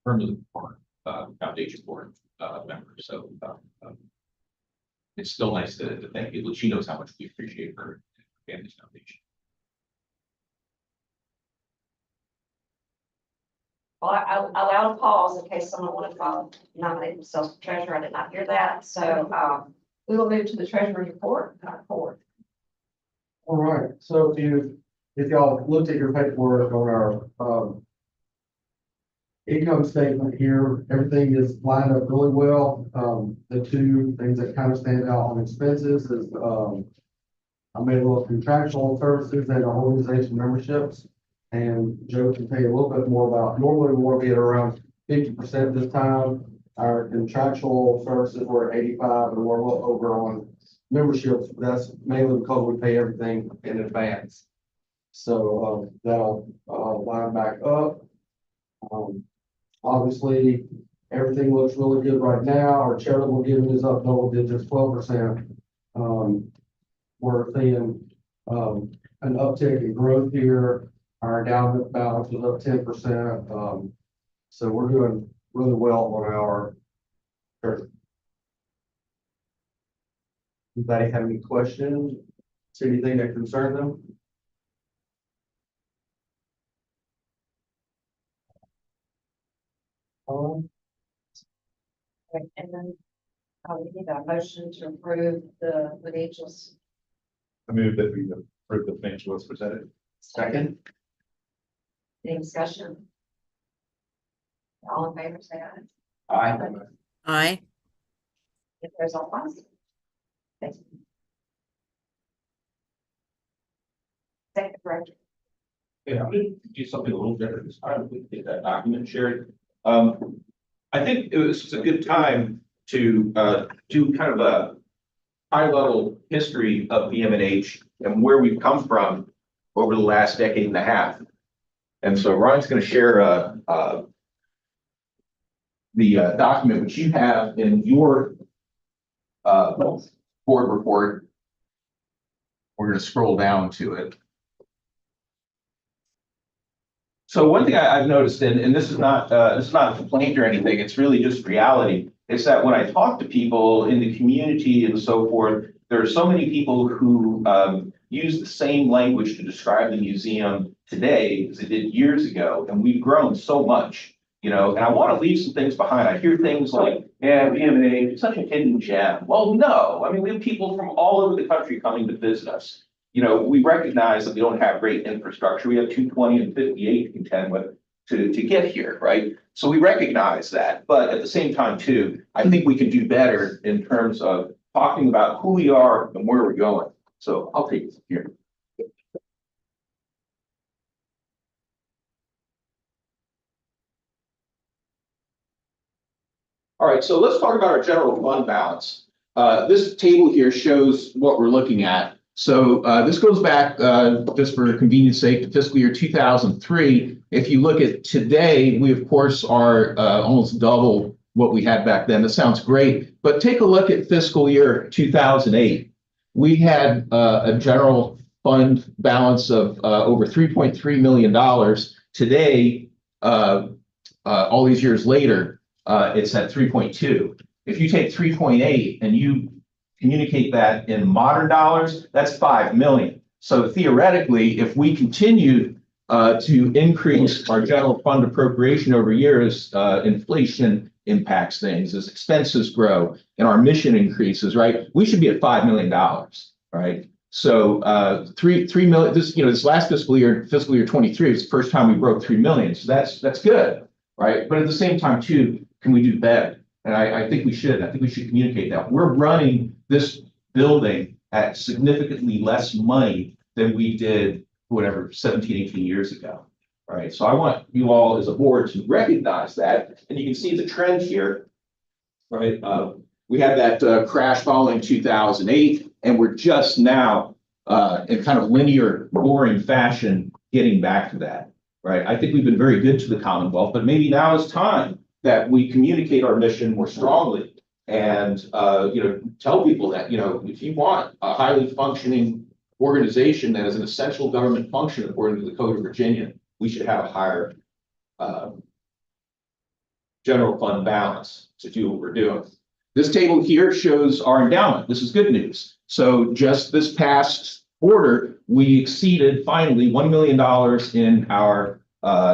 permanent board, foundation board member. So it's still nice to thank you. She knows how much we appreciate her and this foundation.
Well, I allowed a pause in case someone wanted to nominate themselves for treasurer. I did not hear that. So we will move to the treasurer's report.
All right, so if y'all looked at your paperwork on our income statement here, everything is lined up really well. The two things that kind of stand out on expenses is I made a little contractual services and organization memberships. And Joe can tell you a little bit more about, normally we want to be at around 50% this time. Our contractual services were at 85 and we're a little over on memberships. That's mainly because we pay everything in advance. So that'll line back up. Obviously, everything looks really good right now. Our charitable giving is up double digits, 12%. We're seeing an uptick in growth here. Our endowment balance is up 10%. So we're doing really well on our church. Anybody have any questions? See anything that concern them?
And then we need a motion to approve the financials.
I move that we approve the financial as presented.
Second.
Any discussion? All in favor, say aye.
Aye.
Aye.
If there's all positive. Thank you. Second director.
Yeah, I'm gonna do something a little different this time. We get that document shared. I think it's a good time to do kind of a high level history of BM&H and where we've come from over the last decade and a half. And so Ryan's going to share the document which you have in your board report. We're going to scroll down to it. So one thing I've noticed, and this is not a complaint or anything, it's really just reality, is that when I talk to people in the community and so forth, there are so many people who use the same language to describe the museum today as it did years ago, and we've grown so much, you know, and I want to leave some things behind. I hear things like, yeah, BM&H, it's such a hidden gem. Well, no, I mean, we have people from all over the country coming to visit us. You know, we recognize that we don't have great infrastructure. We have 220 and 58 to contend with to get here, right? So we recognize that, but at the same time too, I think we can do better in terms of talking about who we are and where we're going. So I'll take it here. All right, so let's talk about our general fund balance. This table here shows what we're looking at. So this goes back, just for convenience sake, to fiscal year 2003. If you look at today, we of course are almost double what we had back then. That sounds great, but take a look at fiscal year 2008. We had a general fund balance of over $3.3 million. Today, all these years later, it's at 3.2. If you take 3.8 and you communicate that in modern dollars, that's 5 million. So theoretically, if we continue to increase our general fund appropriation over years, inflation impacts things, as expenses grow and our mission increases, right? We should be at $5 million, right? So 3 million, this last fiscal year 23, is the first time we broke 3 million. So that's good, right? But at the same time, too, can we do better? And I think we should. I think we should communicate that. We're running this building at significantly less money than we did, whatever, 17, 18 years ago. All right. So I want you all as a board to recognize that. And you can see the trend here, right? We had that crash following 2008, and we're just now in kind of linear, boring fashion getting back to that, right? I think we've been very good to the Commonwealth, but maybe now is time that we communicate our mission more strongly and, tell people that, if you want a highly functioning organization that is an essential government function according to the Code of Virginia, we should have a higher general fund balance to do what we're doing. This table here shows our endowment. This is good news. So just this past quarter, we exceeded finally $1 million in our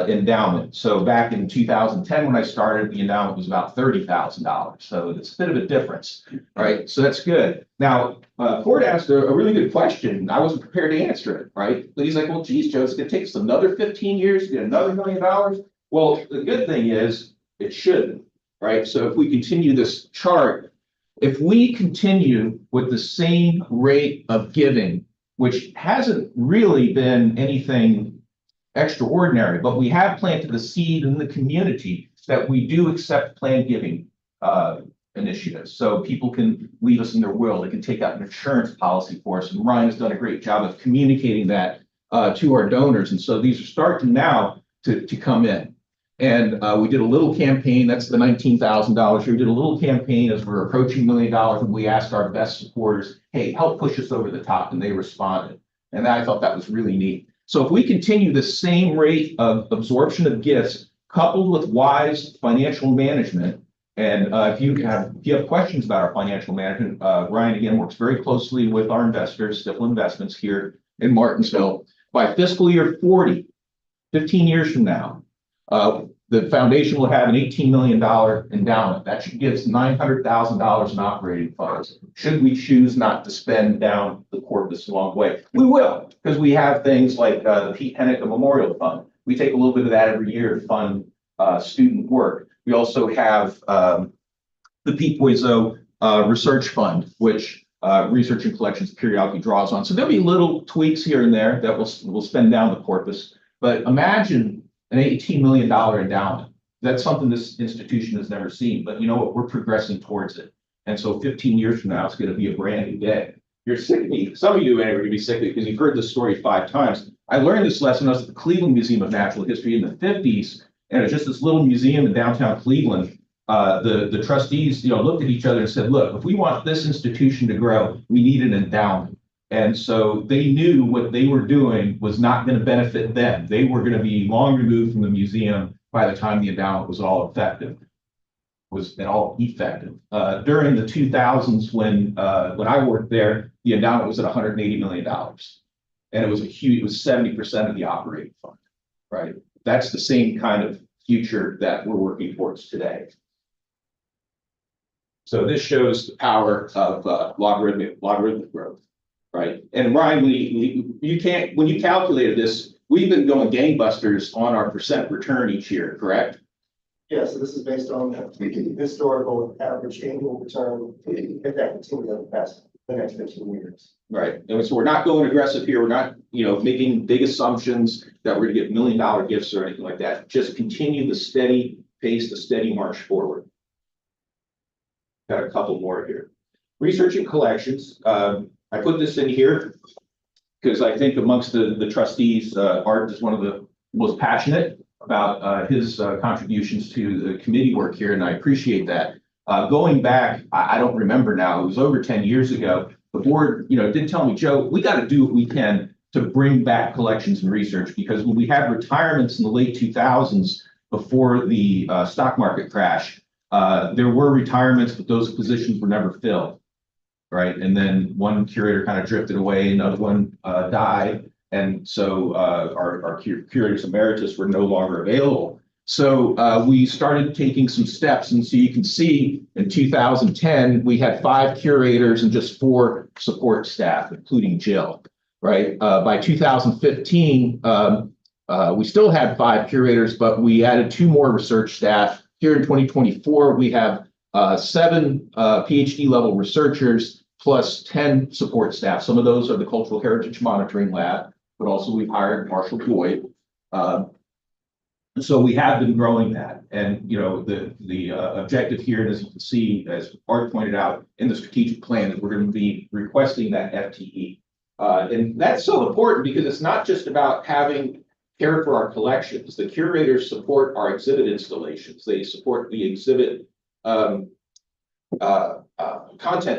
endowment. So back in 2010, when I started, the endowment was about $30,000. So it's a bit of a difference, right? So that's good. Now, Ford asked a really good question. I wasn't prepared to answer it, right? But he's like, well, geez, Joe, it's going to take us another 15 years to get another $1 million. Well, the good thing is it shouldn't, right? So if we continue this chart, if we continue with the same rate of giving, which hasn't really been anything extraordinary, but we have planted the seed in the community that we do accept planned giving initiatives. So people can leave us in their will. They can take out an insurance policy for us. And Ryan has done a great job of communicating that to our donors. And so these are starting now to come in. And we did a little campaign. That's the $19,000. We did a little campaign as we're approaching $1 million. And we asked our best supporters, hey, help push us over the top. And they responded. And I thought that was really neat. So if we continue the same rate of absorption of gifts coupled with wise financial management, and if you have questions about our financial management, Ryan again works very closely with our investors, Stifel Investments here in Martinsville. By fiscal year 40, 15 years from now, the foundation will have an $18 million endowment. That should give us $900,000 in operating funds. Should we choose not to spend down the corpus along the way? We will, because we have things like the Pete Hennick Memorial Fund. We take a little bit of that every year to fund student work. We also have the Pete Poiseau Research Fund, which Research and Collections periodically draws on. So there'll be little tweaks here and there that will spend down the corpus. But imagine an $18 million endowment. That's something this institution has never seen, but you know what? We're progressing towards it. And so 15 years from now, it's going to be a brand new day. You're sick of me. Some of you are going to be sick of me because you've heard this story 5 times. I learned this lesson. I was at the Cleveland Museum of Natural History in the 50s, and it's just this little museum in downtown Cleveland. The trustees, looked at each other and said, look, if we want this institution to grow, we need an endowment. And so they knew what they were doing was not going to benefit them. They were going to be long removed from the museum by the time the endowment was all effective. During the 2000s, when I worked there, the endowment was at $180 million. And it was it was 70% of the operating fund, right? That's the same kind of future that we're working towards today. So this shows the power of logarithmic growth. Right. And Ryan, when you calculated this, we've been going gangbusters on our percent return each year, correct?
Yeah, so this is based on the historical average annual return if that continues over the next 15 years.
Right. And so we're not going aggressive here. We're not, making big assumptions that we're going to get $1 million gifts or anything like that. Just continue the steady pace, the steady march forward. Got a couple more here. Research and collections. I put this in here because I think amongst the trustees, Art is one of the most passionate about his contributions to the committee work here, and I appreciate that. Going back, I don't remember now, it was over 10 years ago, the board, did tell me, Joe, we got to do what we can to bring back collections and research, because when we had retirements in the late 2000s before the stock market crash, there were retirements, but those positions were never filled, right? And then one curator kind of drifted away, another one died, and so our curators emeritus were no longer available. So we started taking some steps, and so you can see in 2010 we had 5 curators and just 4 support staff, including Jill. Right. By 2015, we still had 5 curators, but we added 2 more research staff. Here in 2024, we have 7 PhD level researchers plus 10 support staff. Some of those are the Cultural Heritage Monitoring Lab, but also we've hired Marshall Boyd. So we have been growing that, and the objective here, and as you can see, as Art pointed out in the strategic plan, that we're going to be requesting that FTE. And that's so important because it's not just about having care for our collections. The curators support our exhibit installations. They support the exhibit content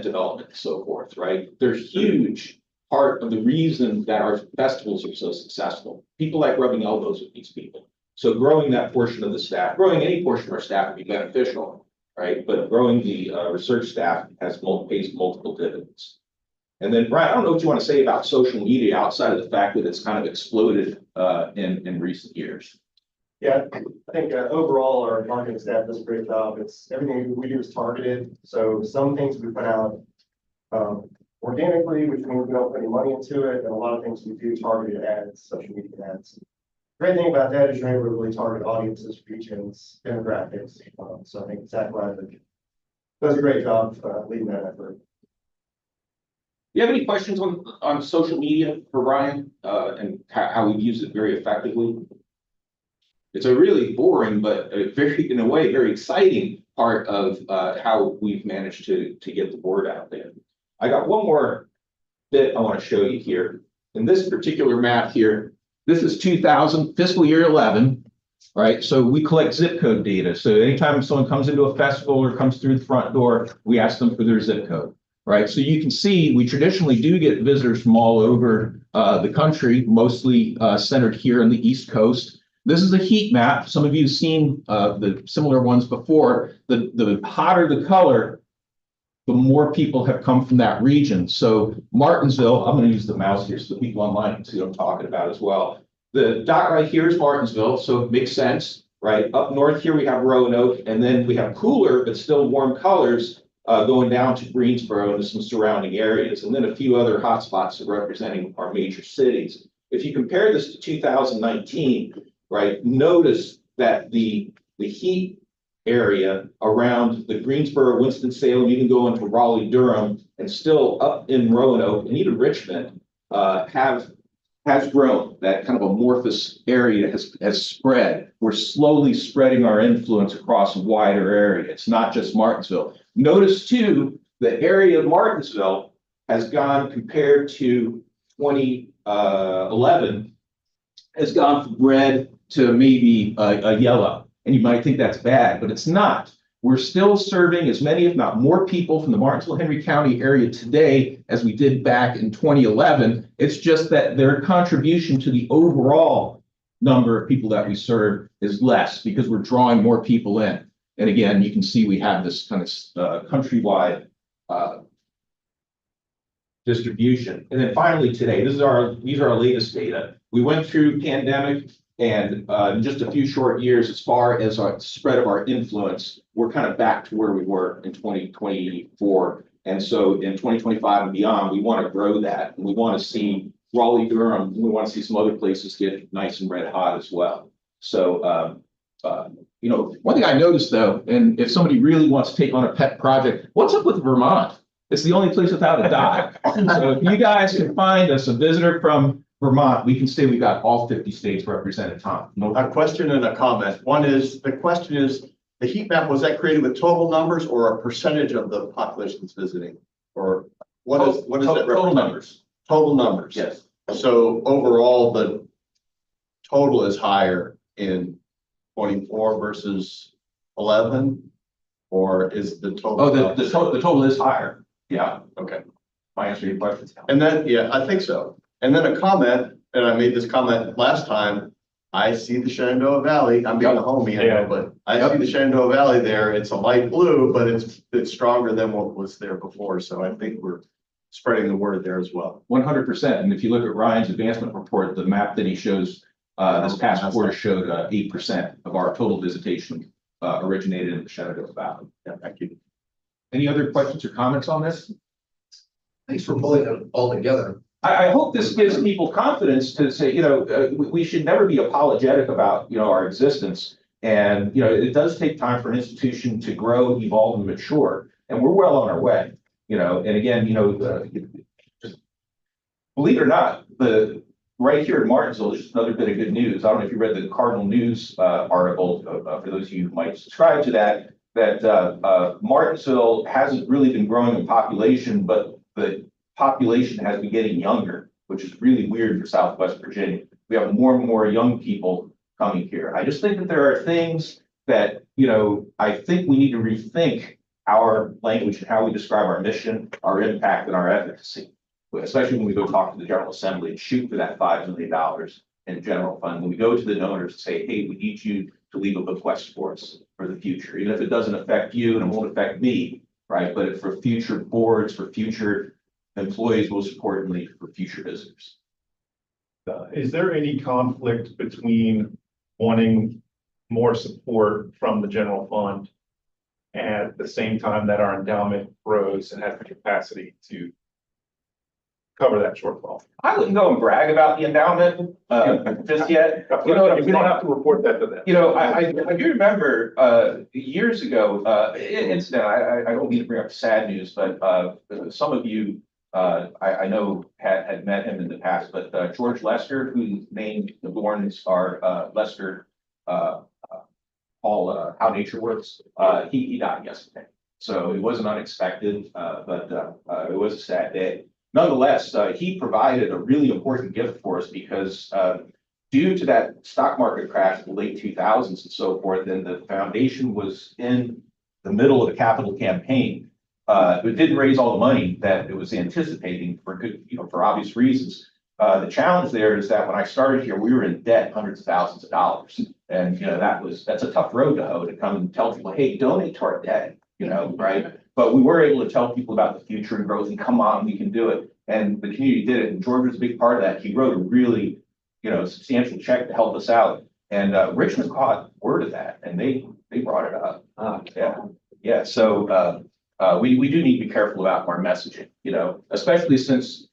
development and so forth, right? They're huge part of the reason that our festivals are so successful. People like rubbing elbows with these people. So growing that portion of the staff, growing any portion of our staff would be beneficial, right? But growing the research staff pays multiple dividends. And then, Brian, I don't know what you want to say about social media outside of the fact that it's kind of exploded in recent years.
Yeah, I think overall our marketing staff does a great job. It's everything we do is targeted. So some things we put out organically, which means we don't put any money into it, and a lot of things we do targeted ads, social media ads. The great thing about that is you're able to really target audiences, regions, demographics. So I think Zach Ryder does a great job leading that effort.
Do you have any questions on social media for Brian and how we use it very effectively? It's a really boring, but in a way, very exciting part of how we've managed to get the word out there. I got one more bit I want to show you here. In this particular map here, this is 2000 fiscal year 11, right? So we collect zip code data. So anytime someone comes into a festival or comes through the front door, we ask them for their zip code. Right, so you can see we traditionally do get visitors from all over the country, mostly centered here on the East Coast. This is a heat map. Some of you have seen the similar ones before. The hotter the color, the more people have come from that region. So Martinsville, I'm going to use the mouse here so the people online can see what I'm talking about as well. The dot right here is Martinsville, so it makes sense, right? Up north here we have Roanoke, and then we have cooler but still warm colors going down to Greensboro and some surrounding areas, and then a few other hotspots representing our major cities. If you compare this to 2019, right, notice that the heat area around the Greensboro, Winston-Salem, even go into Raleigh, Durham, and still up in Roanoke and even Richmond has grown. That kind of amorphous area has spread. We're slowly spreading our influence across a wider area. It's not just Martinsville. Notice too, the area of Martinsville has gone, compared to 2011, has gone from red to maybe a yellow. And you might think that's bad, but it's not. We're still serving as many, if not more, people from the Martinsville-Henry County area today as we did back in 2011. It's just that their contribution to the overall number of people that we serve is less because we're drawing more people in. And again, you can see we have this kind of countrywide distribution. And then finally today, these are our latest data. We went through pandemic, and in just a few short years, as far as our spread of our influence, we're kind of back to where we were in 2024. And so in 2025 and beyond, we want to grow that. And we want to see Raleigh, Durham, we want to see some other places get nice and red hot as well. So, one thing I noticed though, and if somebody really wants to take on a pet project, what's up with Vermont? It's the only place without a dock. So if you guys can find us a visitor from Vermont, we can say we got all 50 states represented, Tom.
A question and a comment. One is, the question is, the heat map, was that created with total numbers or a percentage of the population that's visiting? Or what is that?
Total numbers.
Total numbers.
Yes.
So overall, the total is higher in 24 versus 11, or is the total?
Oh, the total is higher. Yeah.
Okay.
My answer to your question.
And then, yeah, I think so. And then a comment, and I made this comment last time, I see the Shenandoah Valley, I'm being a homie, I know, but I see the Shenandoah Valley there, it's a light blue, but it's stronger than what was there before, so I think we're spreading the word there as well.
100%. And if you look at Ryan's advancement report, the map that he shows, this past quarter showed 8% of our total visitation originated in the Shenandoah Valley.
Yeah, thank you.
Any other questions or comments on this?
Thanks for pulling it all together.
I hope this gives people confidence to say, we should never be apologetic about, our existence. And, it does take time for an institution to grow, evolve, and mature. And we're well on our way, and again, just believe it or not, right here in Martinsville, there's just another bit of good news. I don't know if you read the Cardinal News article, for those of you who might subscribe to that Martinsville hasn't really been growing in population, but the population has been getting younger, which is really weird for Southwest Virginia. We have more and more young people coming here. I just think that there are things that, I think we need to rethink our language and how we describe our mission, our impact, and our efficacy, especially when we go talk to the General Assembly and shoot for that $5 million in general fund. When we go to the donors and say, hey, we need you to leave a bequest for us for the future, even if it doesn't affect you and it won't affect me, right? But for future boards, for future employees, most importantly, for future visitors.
Is there any conflict between wanting more support from the general fund and at the same time that our endowment grows and has the capacity to cover that shortfall?
I wouldn't go and brag about the endowment just yet.
We don't have to report that to them.
I do remember years ago, incident, I don't mean to bring up sad news, but some of you I know had met him in the past, but George Lester, who named the Borns are Lester Paul How Nature Works, he died yesterday. So it wasn't unexpected, but it was a sad day. Nonetheless, he provided a really important gift for us because due to that stock market crash in the late 2000s and so forth, and the foundation was in the middle of a capital campaign. It didn't raise all the money that it was anticipating for good, for obvious reasons. The challenge there is that when I started here, we were in debt, hundreds of thousands of dollars. And, that's a tough road to hoe, to come and tell people, hey, donate to our debt, right? But we were able to tell people about the future and growth and come on, we can do it. And the community did it. And George was a big part of that. He wrote a really, substantial check to help us out. And Richmond caught word of that and they brought it up. Yeah. So we do need to be careful about our messaging, especially since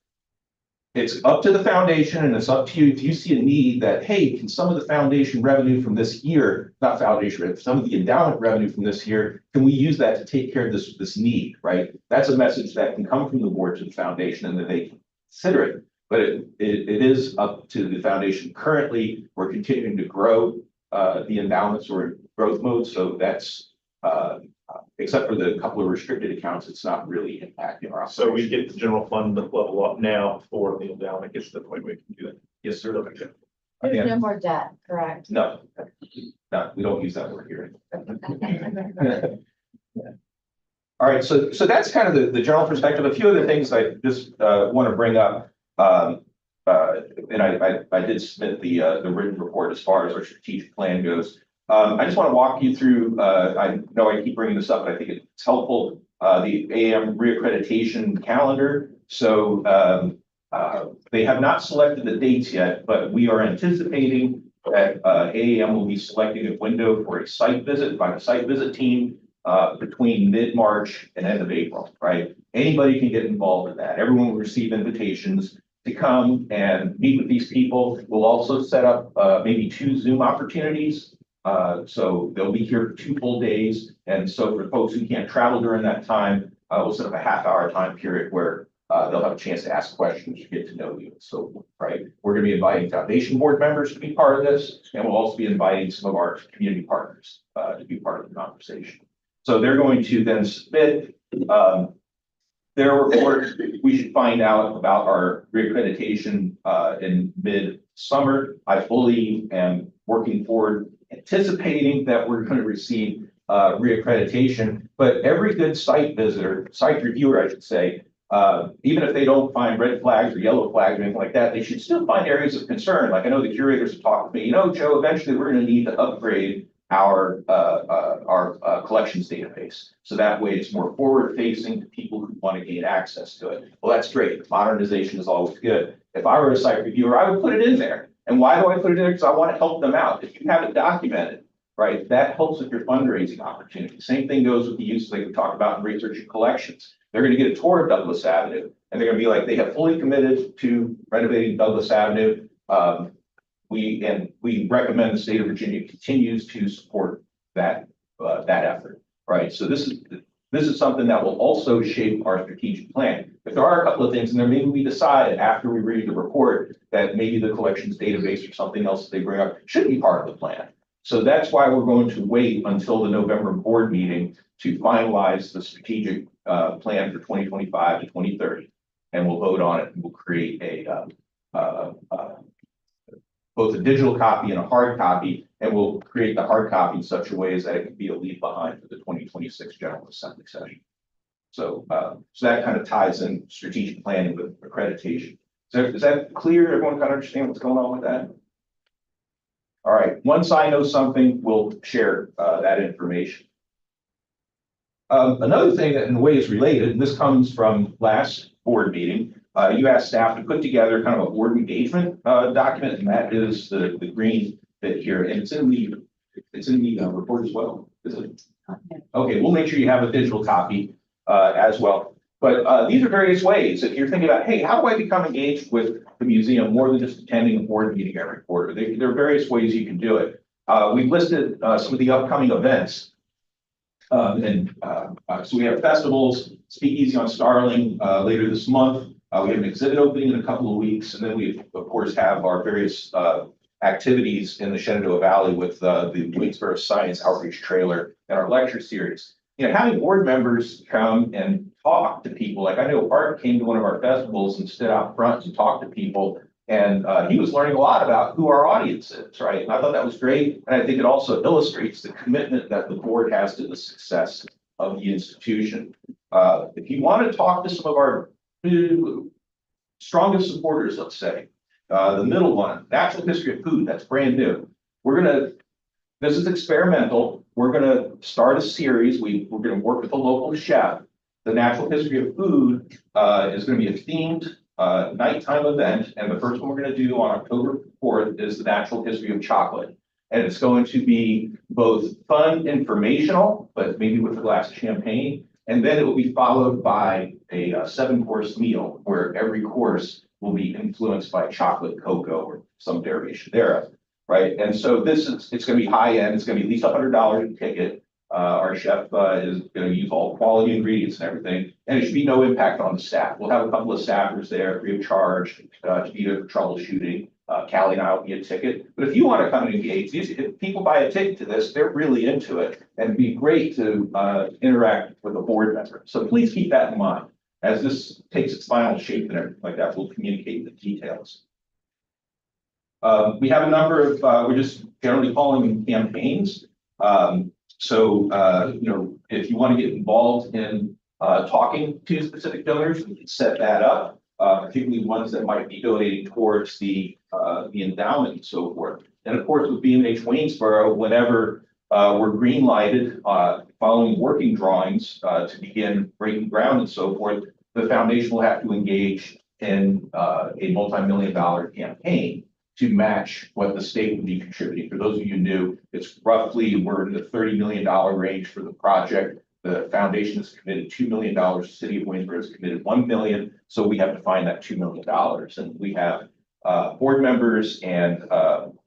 it's up to the foundation and it's up to you. If you see a need that, hey, can some of the foundation revenue from this year, not foundation revenue, some of the endowment revenue from this year, can we use that to take care of this need, right? That's a message that can come from the board to the foundation and that they can consider it. But it is up to the foundation. Currently, we're continuing to grow the endowments or in growth mode. So that's except for the couple of restricted accounts, it's not really impacting our operation.
So we get the general fund level up now before the endowment gets to the point where we can do that.
Yes, sir.
There's no more debt, correct?
No, we don't use that word here. All right, so that's kind of the general perspective. A few other things I just want to bring up. And I did submit the written report as far as our strategic plan goes. I just want to walk you through, I know I keep bringing this up, but I think it's helpful, the AM reaccreditation calendar. So they have not selected the dates yet, but we are anticipating that AAM will be selecting a window for a site visit by the site visit team between mid-March and end of April, right? Anybody can get involved in that. Everyone will receive invitations to come and meet with these people. We'll also set up maybe 2 Zoom opportunities. So they'll be here for 2 full days. And so for folks who can't travel during that time, we'll set up a half-hour time period where they'll have a chance to ask questions, get to know you, and so forth, right? We're going to be inviting foundation board members to be part of this, and we'll also be inviting some of our community partners to be part of the conversation. So they're going to then submit their report. We should find out about our reaccreditation in mid-summer. I fully am working forward, anticipating that we're going to receive reaccreditation, but every good site visitor, site reviewer, I should say, Even if they don't find red flags or yellow flags or anything like that, they should still find areas of concern. Like I know the curators have talked to me, Joe, eventually we're going to need to upgrade our collections database. So that way it's more forward facing to people who want to gain access to it. Well, that's great. Modernization is always good. If I were a site reviewer, I would put it in there. And why do I put it in there? Because I want to help them out. If you have it documented, right, that helps with your fundraising opportunity. Same thing goes with the use like we talked about in research and collections. They're going to get a tour of Douglas Avenue and they're going to be like, they have fully committed to renovating Douglas Avenue. We recommend the state of Virginia continues to support that effort, right? So this is something that will also shape our strategic plan. If there are a couple of things in there, maybe we decide after we read the report that maybe the collections database or something else that they bring up should be part of the plan. So that's why we're going to wait until the November board meeting to finalize the strategic plan for 2025 to 2030. And we'll vote on it and we'll create both a digital copy and a hard copy, and we'll create the hard copy in such a way as that it can be a leave behind for the 2026 General Assembly session. So, so that kind of ties in strategic planning with accreditation. So is that clear? Everyone kind of understand what's going on with that? All right, once I know something, we'll share that information. Another thing that in a way is related, and this comes from last board meeting, you asked staff to put together kind of a board engagement document, and that is the green bit here, and it's in the report as well, is it? Okay, we'll make sure you have a digital copy as well. But these are various ways. If you're thinking about, hey, how do I become engaged with the museum more than just attending a board meeting every quarter? There are various ways you can do it. We've listed some of the upcoming events. So we have festivals, Speakeasy on Starling later this month. We have an exhibit opening in a couple of weeks, and then we, of course, have our various activities in the Shenandoah Valley with the Waynesboro Science Outreach Trailer and our lecture series. Having board members come and talk to people, like I know Art came to one of our festivals and stood out front and talked to people, and he was learning a lot about who our audience is, right? And I thought that was great, and I think it also illustrates the commitment that the board has to the success of the institution. If you want to talk to some of our strongest supporters, let's say, the middle one, natural history of food, that's brand new. This is experimental. We're gonna start a series. We're gonna work with a local chef. The natural history of food is gonna be a themed nighttime event. And the first one we're gonna do on October 4th is the natural history of chocolate. And it's going to be both fun, informational, but maybe with a glass of champagne. And then it will be followed by a 7-course meal where every course will be influenced by chocolate, cocoa, or some derivation thereof, right? And so it's going to be high end. It's going to be at least $100 a ticket. Our chef is going to use all quality ingredients and everything, and it should be no impact on the staff. We'll have a couple of staffers there free of charge to be there for troubleshooting. Callie and I will get a ticket. But if you want to come and engage, if people buy a ticket to this, they're really into it. And it'd be great to interact with a board member. So please keep that in mind. As this takes its final shape and everything like that, we'll communicate the details. We have a number of, we're just generally calling them campaigns. If you want to get involved in talking to specific donors, we can set that up. Particularly ones that might be donating towards the endowment and so forth. And of course, with BMH Waynesboro, whenever we're green lighted following working drawings to begin breaking ground and so forth, the foundation will have to engage in a multi-million-dollar campaign to match what the state would be contributing. For those of you new, it's roughly, we're in the $30 million range for the project. The foundation has committed $2 million. The city of Waynesboro has committed $1 million. So we have to find that $2 million. And we have board members and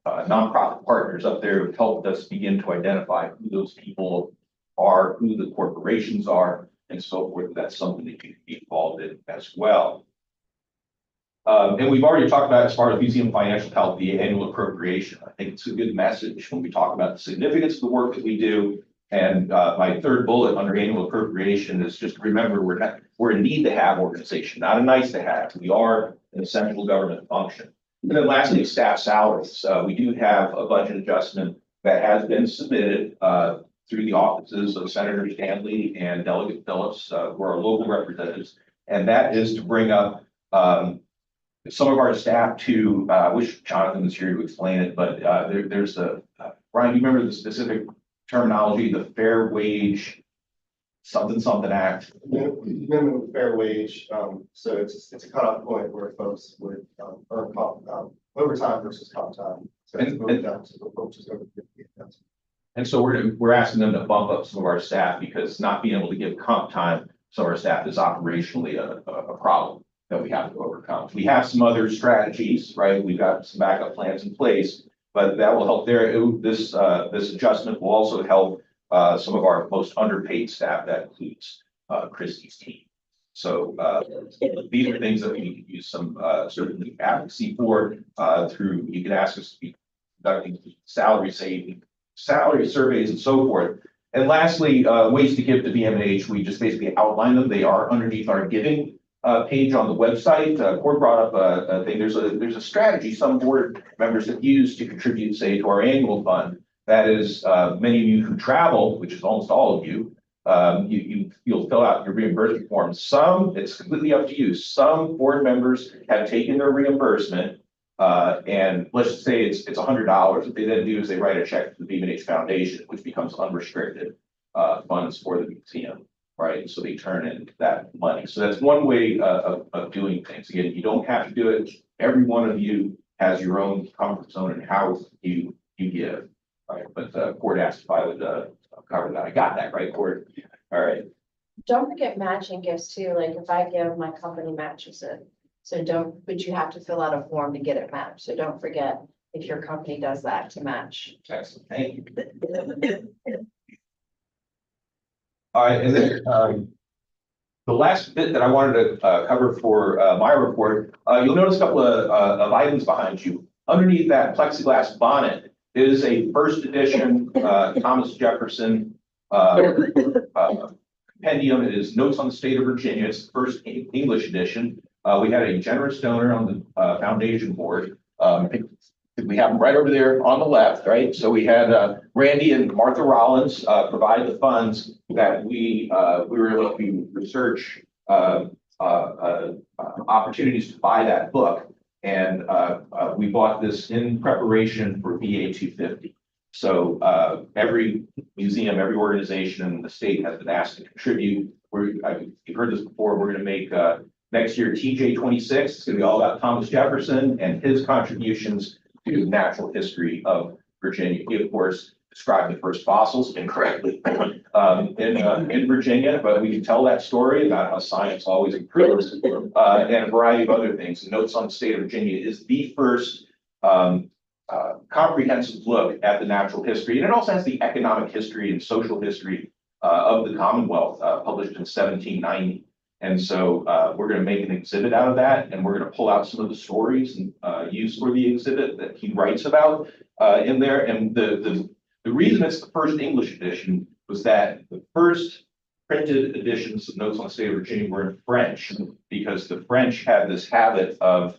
nonprofit partners up there who helped us begin to identify who those people are, who the corporations are, and so forth. That's something that you can be involved in as well. And we've already talked about, as far as museum financial health, the annual appropriation. I think it's a good message when we talk about the significance of the work that we do. And my third bullet under annual appropriation is just remember we're a need to have organization, not a nice to have. We are an essential government function. And then lastly, staff salaries. We do have a budget adjustment that has been submitted through the offices of Senator Stanley and Delegate Phillips, who are our local representatives. and that is to bring up some of our staff to, I wish Jonathan was here to explain it, but there's a, Ryan, you remember the specific terminology, the Fair Wage something Act?
Minimum fair wage, so it's a cutoff point where folks would, earn overtime versus comp time. So it's moved down to the folks who's over 50.
And so we're asking them to bump up some of our staff because not being able to give comp time, some of our staff is operationally a problem that we have to overcome. We have some other strategies, right? We've got some backup plans in place, but that will help there. This adjustment will also help some of our most underpaid staff. That includes Christie's team. So these are things that we need to use some certainly advocacy for through, you can ask us to be conducting salary surveys and so forth. And lastly, ways to give to BMH, we just basically outline them. They are underneath our giving page on the website. Cord brought up a thing. There's a strategy some board members have used to contribute, say, to our annual fund. That is, many of you who travel, which is almost all of you, you'll fill out your reimbursement forms. Some, it's completely up to you. Some board members have taken their reimbursement, and let's just say it's $100. What they then do is they write a check to the BMH Foundation, which becomes unrestricted funds for the museum, right? So they turn in that money. So that's one way of doing things. Again, you don't have to do it. Every one of you has your own comfort zone and how you give. Right, but Cord asked if I would cover that. I got that right, Cord. All right.
Don't forget matching gifts too, like if I give, my company matches it. So don't, but you have to fill out a form to get it matched. So don't forget if your company does that to match.
Excellent. Thank you. All right, and then the last bit that I wanted to cover for my report, you'll notice a couple of items behind you. Underneath that plexiglass bonnet is a first edition Thomas Jefferson compendium. It is Notes on the State of Virginia. It's the first English edition. We had a generous donor on the foundation board. I think we have them right over there on the left, right? So we had Randy and Martha Rollins provide the funds that we were able to research opportunities to buy that book. And we bought this in preparation for VA 250. So every museum, every organization in the state has been asked to contribute. You've heard this before. We're going to make next year TJ 26. It's going to be all about Thomas Jefferson and his contributions to natural history of Virginia. He, of course, described the first fossils incorrectly in Virginia, but we can tell that story about how science always improves and a variety of other things. Notes on the State of Virginia is the first comprehensive look at the natural history, and it also has the economic history and social history of the Commonwealth, published in 1790. And so we're going to make an exhibit out of that, and we're going to pull out some of the stories and use for the exhibit that he writes about in there. And the reason it's the first English edition was that the first printed editions of Notes on the State of Virginia were in French, because the French had this habit of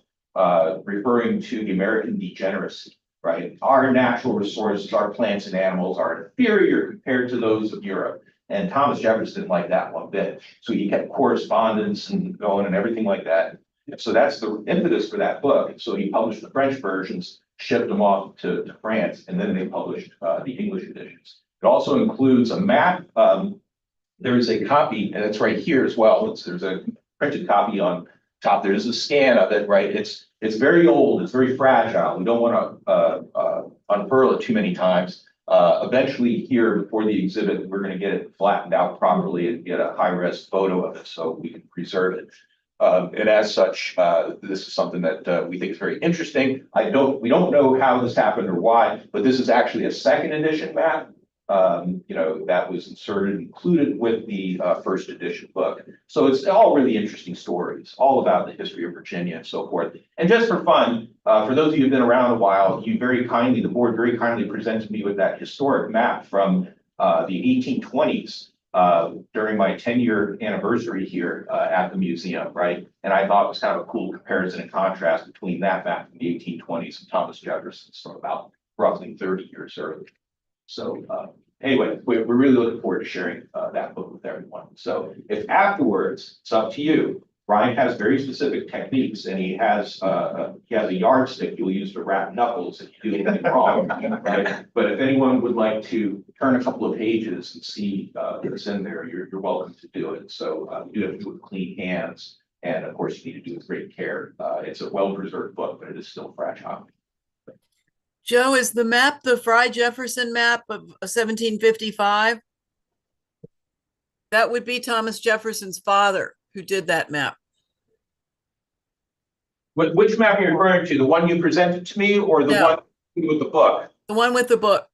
referring to the American degeneracy, right? Our natural resources, our plants and animals are inferior compared to those of Europe. And Thomas Jefferson didn't like that one bit. So he kept correspondence and going and everything like that. And so that's the impetus for that book. And so he published the French versions, shipped them off to France, and then they published the English editions. It also includes a map. There is a copy, and it's right here as well. There's a printed copy on top. There's a scan of it, right? It's very old. It's very fragile. We don't want to unfurl it too many times. Eventually here before the exhibit, we're going to get it flattened out properly and get a high-res photo of it so we can preserve it. And as such, this is something that we think is very interesting. We don't know how this happened or why, but this is actually a second edition map. That was included with the first edition book. So it's all really interesting stories, all about the history of Virginia and so forth. And just for fun, for those of you who've been around a while, the board very kindly presented me with that historic map from the 1820s during my 10-year anniversary here at the museum, right? And I thought it was kind of a cool comparison and contrast between that map from the 1820s and Thomas Jefferson's from about roughly 30 years earlier. So anyway, we're really looking forward to sharing that book with everyone. So if afterwards, it's up to you, Brian has very specific techniques, and he has a yardstick you'll use to wrap knuckles if you do anything wrong, right? But if anyone would like to turn a couple of pages and see what's in there, you're welcome to do it. So you do have to do it with clean hands, and of course, you need to do it with great care. It's a well-preserved book, but it is still fragile.
Joe, is the map the Fry Jefferson map of 1755? That would be Thomas Jefferson's father who did that map.
Which map are you referring to? The one you presented to me, or the one with the book?
The one with the book.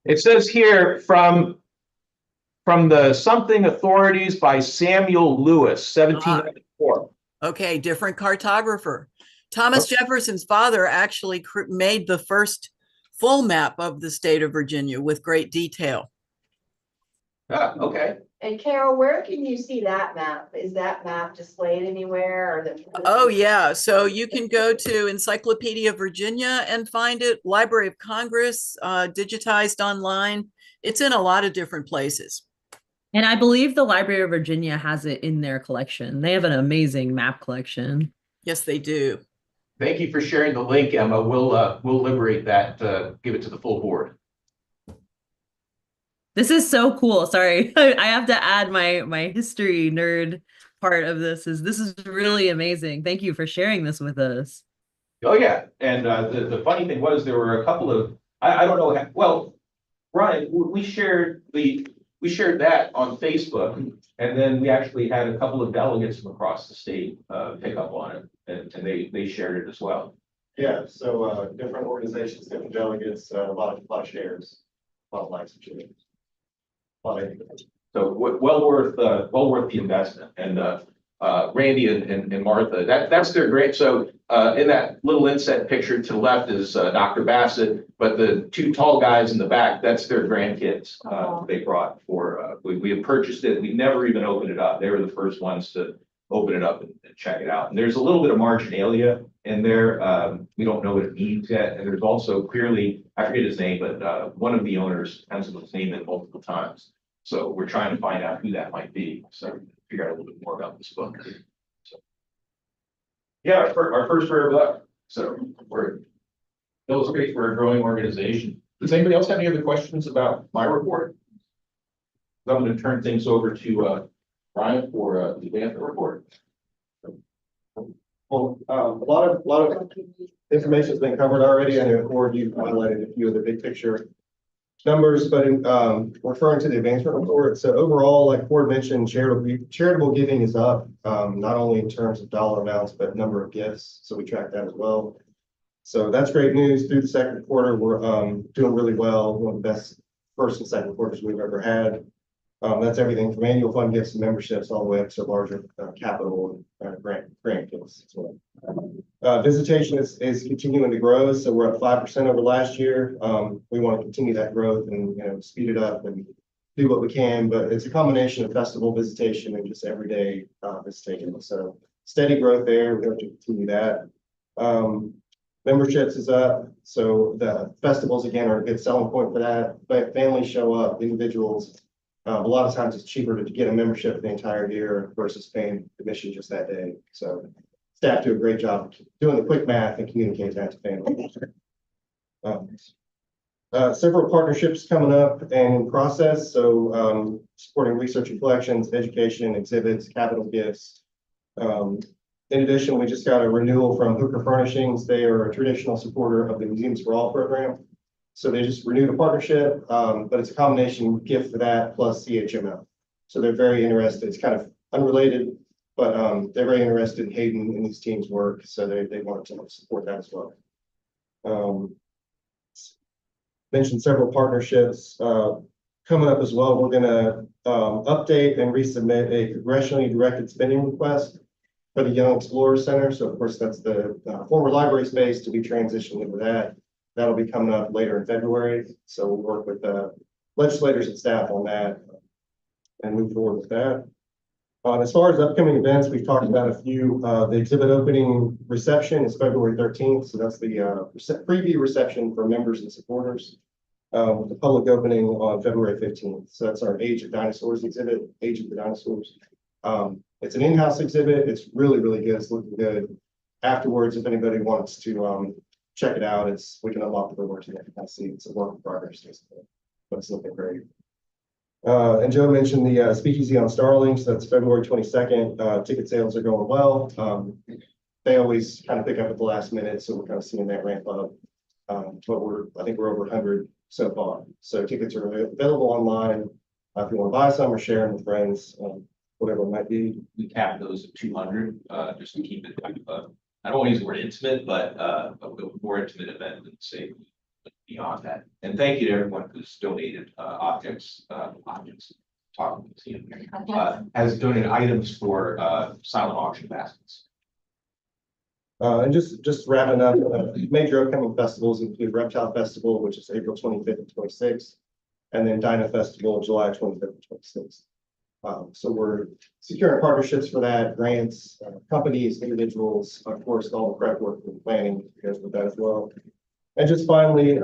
It says here from the Something Authorities by Samuel Lewis, 1794.
Okay, different cartographer. Thomas Jefferson's father actually made the first full map of the state of Virginia with great detail.
Ah, okay.
And Carol, where can you see that map? Is that map displayed anywhere or the?
Oh yeah, so you can go to Encyclopedia Virginia and find it, Library of Congress, digitized online. It's in a lot of different places.
And I believe the Library of Virginia has it in their collection. They have an amazing map collection.
Yes, they do.
Thank you for sharing the link, Emma. We'll liberate that, give it to the full board.
This is so cool. Sorry, I have to add my history nerd part of this. This is really amazing. Thank you for sharing this with us.
Oh, yeah. And the funny thing was there were a couple of, I don't know, well, Brian, we shared that on Facebook, and then we actually had a couple of delegates from across the state pick up on it, and they shared it as well.
Yeah, so different organizations, different delegates, a lot of shares, a lot of likes and shares.
So well worth the investment. And Randy and Martha, that's their great. So in that little inset picture to the left is Dr. Bassett, but the two tall guys in the back, that's their grandkids they brought for, we had purchased it. We never even opened it up. They were the first ones to open it up and check it out. And there's a little bit of marginalia in there. We don't know what it means yet. And there's also clearly, I forget his name, but one of the owners has his name in multiple times. So we're trying to find out who that might be. So figure out a little bit more about this book. So, yeah, our first rare book. So we're illustrates we're a growing organization. Does anybody else have any other questions about my report? I'm going to turn things over to Brian for the advancement report.
Well, a lot of information has been covered already. I know Ford, you highlighted a few of the big picture numbers, but referring to the advancement report, so overall, like Ford mentioned, charitable giving is up, not only in terms of dollar amounts, but number of gifts. So we track that as well. So that's great news. Through the second quarter, we're doing really well. One of the best first and second quarters we've ever had. That's everything from annual fund gifts and memberships all the way up to larger capital and grant gifts as well. Visitation is continuing to grow, so we're up 5% over last year. We want to continue that growth and speed it up and do what we can, but it's a combination of festival visitation and just everyday visitation. So steady growth there. We have to continue that. Memberships is up, so the festivals again are a good selling point for that. But families show up, individuals. A lot of times it's cheaper to get a membership the entire year versus paying admission just that day. So staff do a great job doing the quick math and communicate that to families. Several partnerships coming up and in process. So supporting research and collections, education, exhibits, capital gifts. In addition, we just got a renewal from Hooker Furnishings. They are a traditional supporter of the Museums for All program. So they just renewed a partnership, but it's a combination gift for that plus CHML. So they're very interested. It's kind of unrelated, but they're very interested in Hayden and these teams' work. So they want to support that as well. Mentioned several partnerships coming up as well. We're going to update and resubmit a congressionally directed spending request for the Young Explorers Center. So of course, that's the former library space to be transitioned into that. That'll be coming up later in February. So we'll work with legislators and staff on that and move forward with that. As far as upcoming events, we've talked about a few. The exhibit opening reception is February 13th. So that's the preview reception for members and supporters. The public opening on February 15th. So that's our Age of Dinosaurs exhibit, Age of the Dinosaurs. It's an in-house exhibit. It's really, really good. It's looking good. Afterwards, if anybody wants to check it out, we can unlock the door to it. I see it's a work in progress, but it's looking great. And Joe mentioned the speakeasy on Starling, so that's February 22nd. Ticket sales are going well. They always kind of pick up at the last minute, so we're kind of seeing that ramp up. But I think we're over 100 so far. So tickets are available online. If you want to buy some or share them with friends, whatever it might be.
We cap those at 200, just to keep it, I don't want to use the word intimate, but a more intimate event than say beyond that. And thank you to everyone who's donated has donated items for silent auction baskets.
And just wrapping up, major upcoming festivals include Reptile Festival, which is April 25th and 26th, and then Dinah Festival, July 25th and 26th. So we're securing partnerships for that, grants, companies, individuals, of course, all the prep work and planning goes with that as well. And just finally,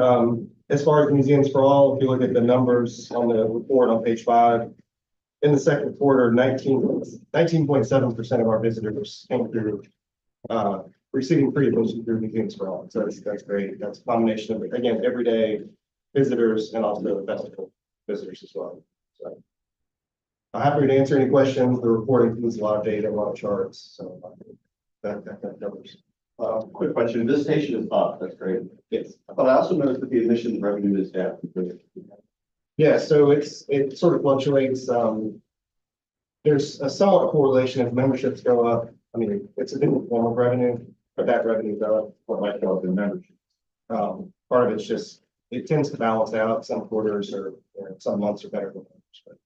as far as Museums for All, if you look at the numbers on the report on page 5, in the second quarter, 19.7% of our visitors came through receiving free admission through Museums for All. So that's great. That's a combination of, again, everyday visitors and also festival visitors as well. So I'm happy to answer any questions. The report includes a lot of data, a lot of charts. So that kind of covers.
Quick question. This station is up. That's great.
Yes.
But I also noticed that the admission revenue is down.
Yeah, so it sort of fluctuates. There's a somewhat correlation if memberships go up. I mean, it's a different form of revenue, but that revenue goes up.
What might go up in membership?
Part of it's just, it tends to balance out. Some quarters or some months are better than others, but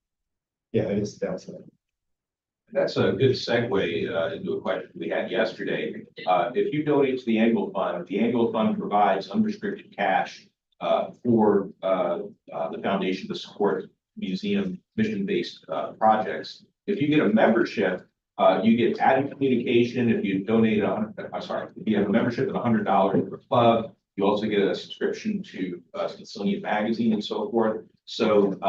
yeah, it is downside.
That's a good segue into a question we had yesterday. If you donate to the annual fund provides unrestricted cash for the foundation to support museum mission-based projects. If you get a membership, you get added communication. If you donate, if you have a membership of $100 per club, you also get a subscription to Smithsonian Magazine and so forth. So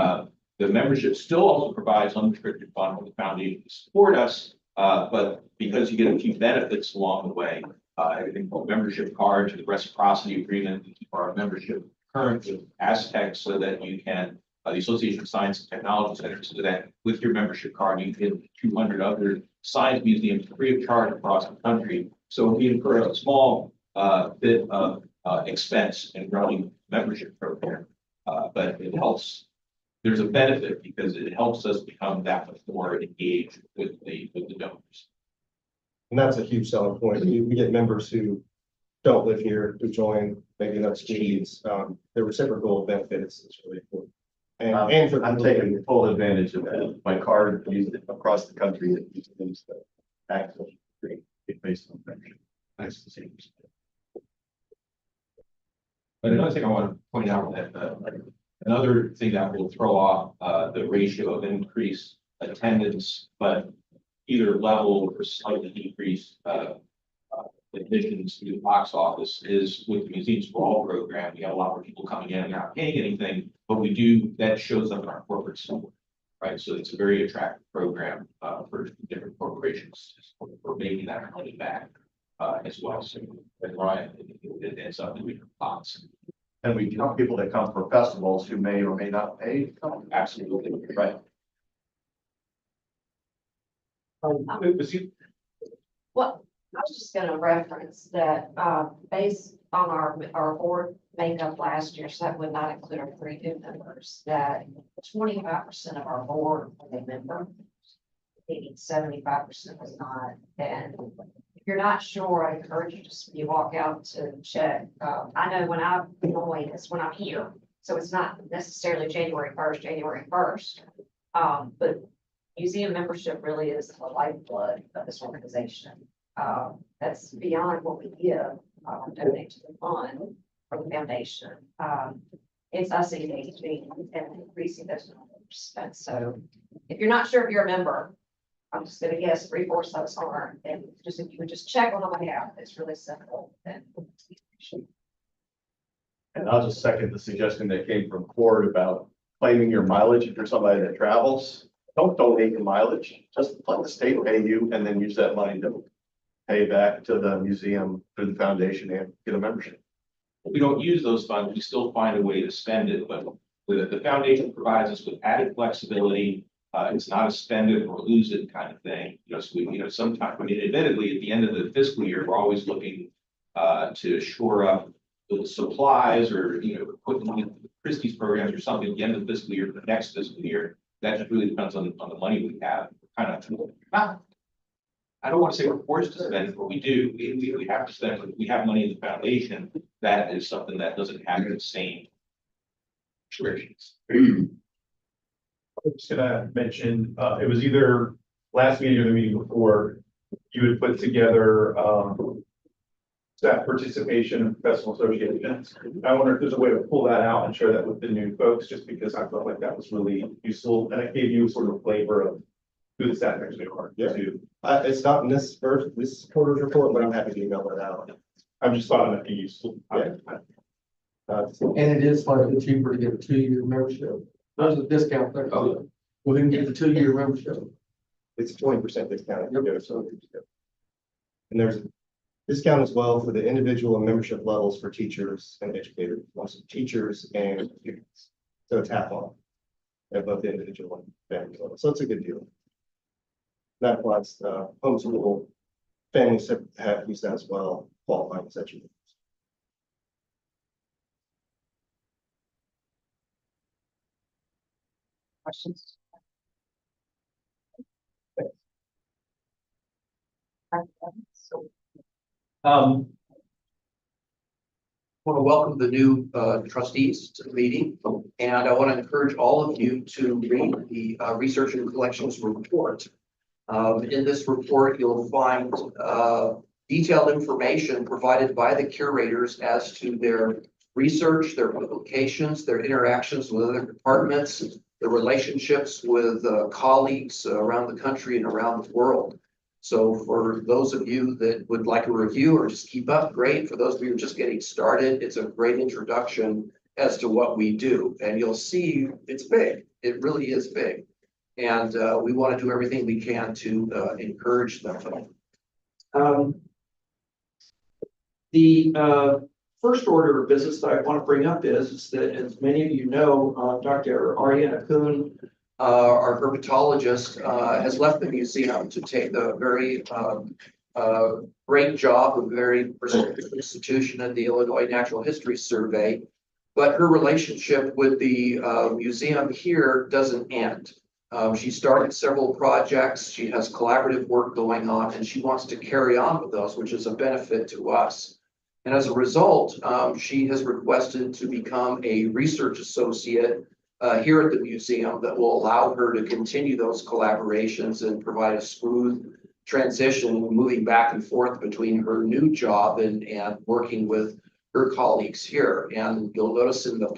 the membership still also provides unrestricted fund for the foundation to support us, but because you get a few benefits along the way, everything from membership card to the reciprocity agreement, we keep our membership current with Aztec so that you can, the Association of Science and Technology Centers, so that with your membership card, you can 200 other science museums free of charge across the country. So we incur a small bit of expense in running membership program, but it helps. There's a benefit because it helps us become that much more engaged with the donors.
And that's a huge selling point. We get members who don't live here, who join, maybe not students. The reciprocal benefit is really important. And for
I'm taking full advantage of that. My card used it across the country that used things that access free based on membership. Nice to see.
But another thing I want to point out that another thing that will throw off the ratio of increased attendance, but either level or slightly decreased admissions to the box office is with the Museums for All program. We have a lot more people coming in and not paying anything, but we do, that shows up in our corporate store, right? So it's a very attractive program for different corporations for making that money back as well. So Ryan, it ends up in different pots.
And we count people that come for festivals who may or may not pay.
Absolutely, right.
Well, I was just gonna reference that, based on our board makeup last year, so that would not include our 3 new members, that 25% of our board was a member, 75% was not. And if you're not sure, I encourage you just, you walk out to check. I know when I'm annoyed, it's when I'm here. So it's not necessarily January 1st. But museum membership really is the lifeblood of this organization. That's beyond what we give, donate to the fund or the foundation. It's us engaging and increasing those numbers. And so if you're not sure if you're a member, I'm just gonna guess 3/4 of us aren't. And just if you would just check on the way out, it's really simple.
And I'll just second the suggestion that came from Cord about claiming your mileage if you're somebody that travels. don't donate your mileage, just let the state pay you and then use that money to pay back to the museum through the foundation and get a membership.
We don't use those funds, we still find a way to spend it, but with the foundation provides us with added flexibility. It's not a spend it or lose it kind of thing. You know, so we, you know, sometimes, I mean, admittedly, at the end of the fiscal year, we're always looking to shore up the supplies or, you know, put money into the Trustees programs or something at the end of the fiscal year, for the next fiscal year. That just really depends on the money we have. Kind of, I don't want to say we're forced to spend it, but we do. We have to spend it. We have money in the foundation. That is something that doesn't have the same restrictions.
I'm just gonna mention, it was either last meeting or the meeting before, you had put together, staff participation in professional associations. I wonder if there's a way to pull that out and share that with the new folks, just because I felt like that was really useful, and it gave you sort of a flavor of who the staff actually are.
Yeah.
Too.
It's not in this quarter's report, but I'm happy to email it out.
I'm just thought it'd be useful.
Yeah.
And it is slightly cheaper to get a 2-year membership. There's a discount there.
Oh.
Well, then get the 2-year membership.
It's 20% discount. If you go to Trustees. And there's a discount as well for the individual and membership levels for teachers and educators, also teachers and students. So it's half off at both the individual and family level. So it's a good deal. That applies homeschool families have used that as well, qualifying as educators.
Questions?
Want to welcome the new trustees to the meeting, and I want to encourage all of you to read the research and collections report. In this report, you'll find detailed information provided by the curators as to their research, their publications, their interactions with other departments, the relationships with colleagues around the country and around the world. So for those of you that would like a review or just keep up, great. For those of you who are just getting started, it's a great introduction as to what we do. And you'll see it's big. It really is big. And we want to do everything we can to encourage them. The first order of business that I want to bring up is that, as many of you know, Dr. Ariana Kuhn, our herpetologist, has left the museum to take the very great job of a very prestigious institution in the Illinois Natural History Survey. But her relationship with the museum here doesn't end. She started several projects. She has collaborative work going on, and she wants to carry on with those, which is a benefit to us. And as a result, she has requested to become a research associate here at the museum that will allow her to continue those collaborations and provide a smooth transition, moving back and forth between her new job and working with her colleagues here. And you'll notice in the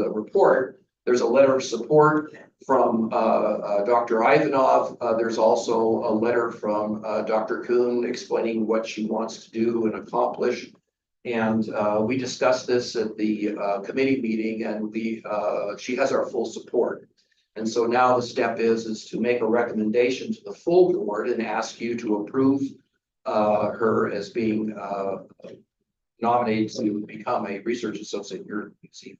report, there's a letter of support from Dr. Ivanov. There's also a letter from Dr. Kuhn explaining what she wants to do and accomplish. And we discussed this at the committee meeting, and she has our full support. And so now the step is to make a recommendation to the full board and ask you to approve her as being nominated to become a research associate here at the museum.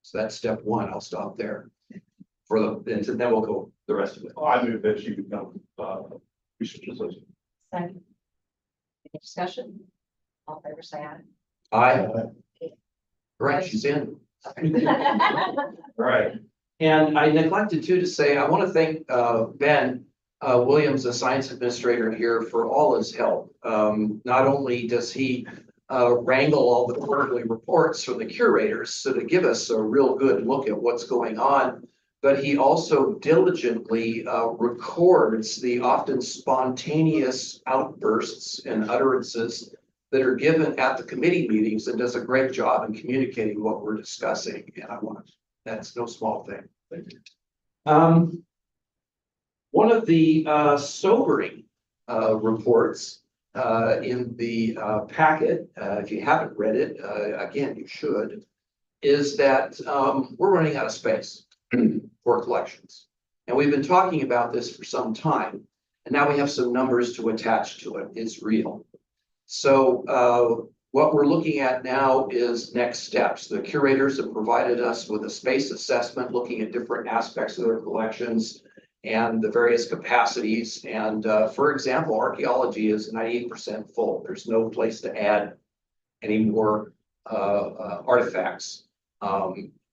So that's step one. I'll stop there. And then we'll go the rest of it.
I move that she become research associate.
Second. Any discussion? All in favor, say aye.
Aye. All right, she's in. All right. And I neglected too to say, I want to thank Ben Williams, the science administrator here, for all his help. Not only does he wrangle all the quarterly reports from the curators, so to give us a real good look at what's going on, but he also diligently records the often spontaneous outbursts and utterances that are given at the committee meetings, and does a great job in communicating what we're discussing. And that's no small thing. One of the sobering reports in the packet, if you haven't read it, again, you should, is that we're running out of space for collections. And we've been talking about this for some time. And now we have some numbers to attach to it. It's real. So what we're looking at now is next steps. The curators have provided us with a space assessment looking at different aspects of their collections and the various capacities. And for example, archaeology is 98% full. There's no place to add any more artifacts.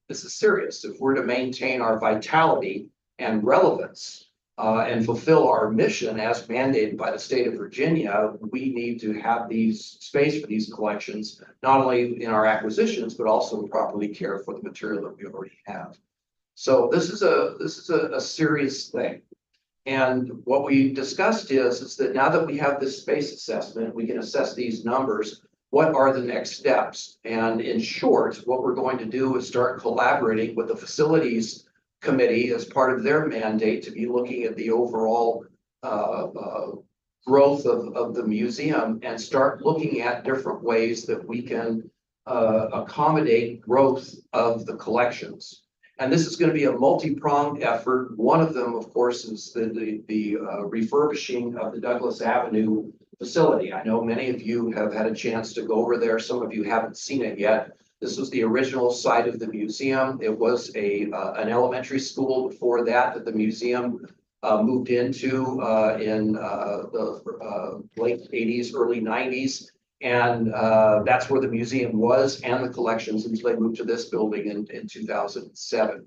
This is serious. If we're to maintain our vitality and relevance and fulfill our mission as mandated by the state of Virginia, we need to have these space for these collections, not only in our acquisitions, but also properly care for the material that we already have. So this is a serious thing. And what we discussed is that now that we have this space assessment, we can assess these numbers. What are the next steps? And in short, what we're going to do is start collaborating with the facilities committee as part of their mandate to be looking at the overall growth of the museum and start looking at different ways that we can accommodate growth of the collections. And this is going to be a multi-pronged effort. One of them, of course, is the refurbishing of the Douglas Avenue facility. I know many of you have had a chance to go over there. Some of you haven't seen it yet. This was the original site of the museum. It was an elementary school before that the museum moved into in the late 80s, early 90s. And that's where the museum was and the collections until they moved to this building in 2007.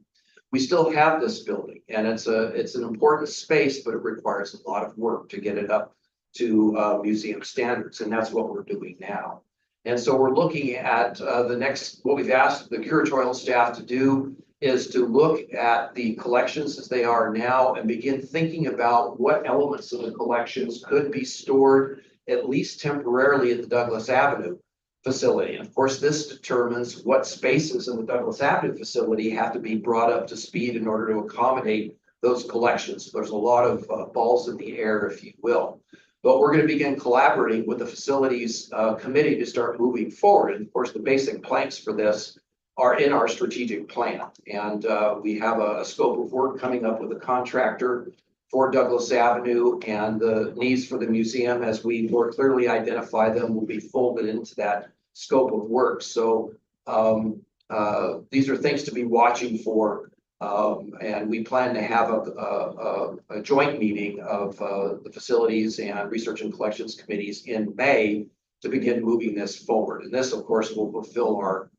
We still have this building, and it's an important space, but it requires a lot of work to get it up to museum standards, and that's what we're doing now. And so we're looking at the next, what we've asked the curatorial staff to do is to look at the collections as they are now and begin thinking about what elements of the collections could be stored at least temporarily at the Douglas Avenue facility. And of course, this determines what spaces in the Douglas Avenue facility have to be brought up to speed in order to accommodate those collections. There's a lot of balls in the air, if you will. But we're going to begin collaborating with the facilities committee to start moving forward. And of course, the basic planks for this are in our strategic plan. And we have a scope of work coming up with a contractor for Douglas Avenue, and the needs for the museum, as we more clearly identify them, will be folded into that scope of work. So these are things to be watching for. And we plan to have a joint meeting of the facilities and research and collections committees in May to begin moving this forward. And this, of course, will fulfill our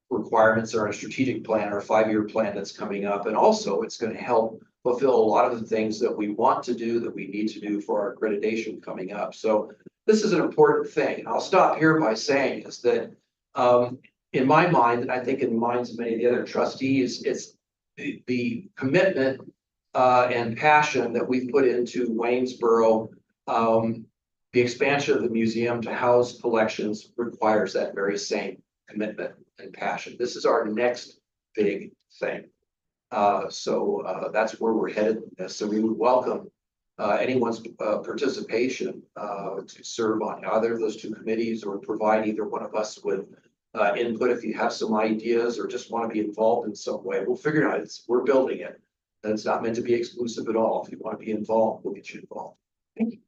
requirements or our strategic plan, our 5-year plan that's coming up. And also it's going to help fulfill a lot of the things that we want to do, that we need to do for our accreditation coming up. So this is an important thing. I'll stop here by saying is that in my mind, and I think in the minds of many of the other trustees, it's the commitment and passion that we've put into Waynesboro. The expansion of the museum to house collections requires that very same commitment and passion. This is our next big thing. So that's where we're headed with this. So we would welcome anyone's participation to serve on either of those two committees or provide either one of us with input if you have some ideas or just want to be involved in some way. We'll figure it out. We're building it. And it's not meant to be exclusive at all. If you want to be involved, we'll get you involved. Thank you.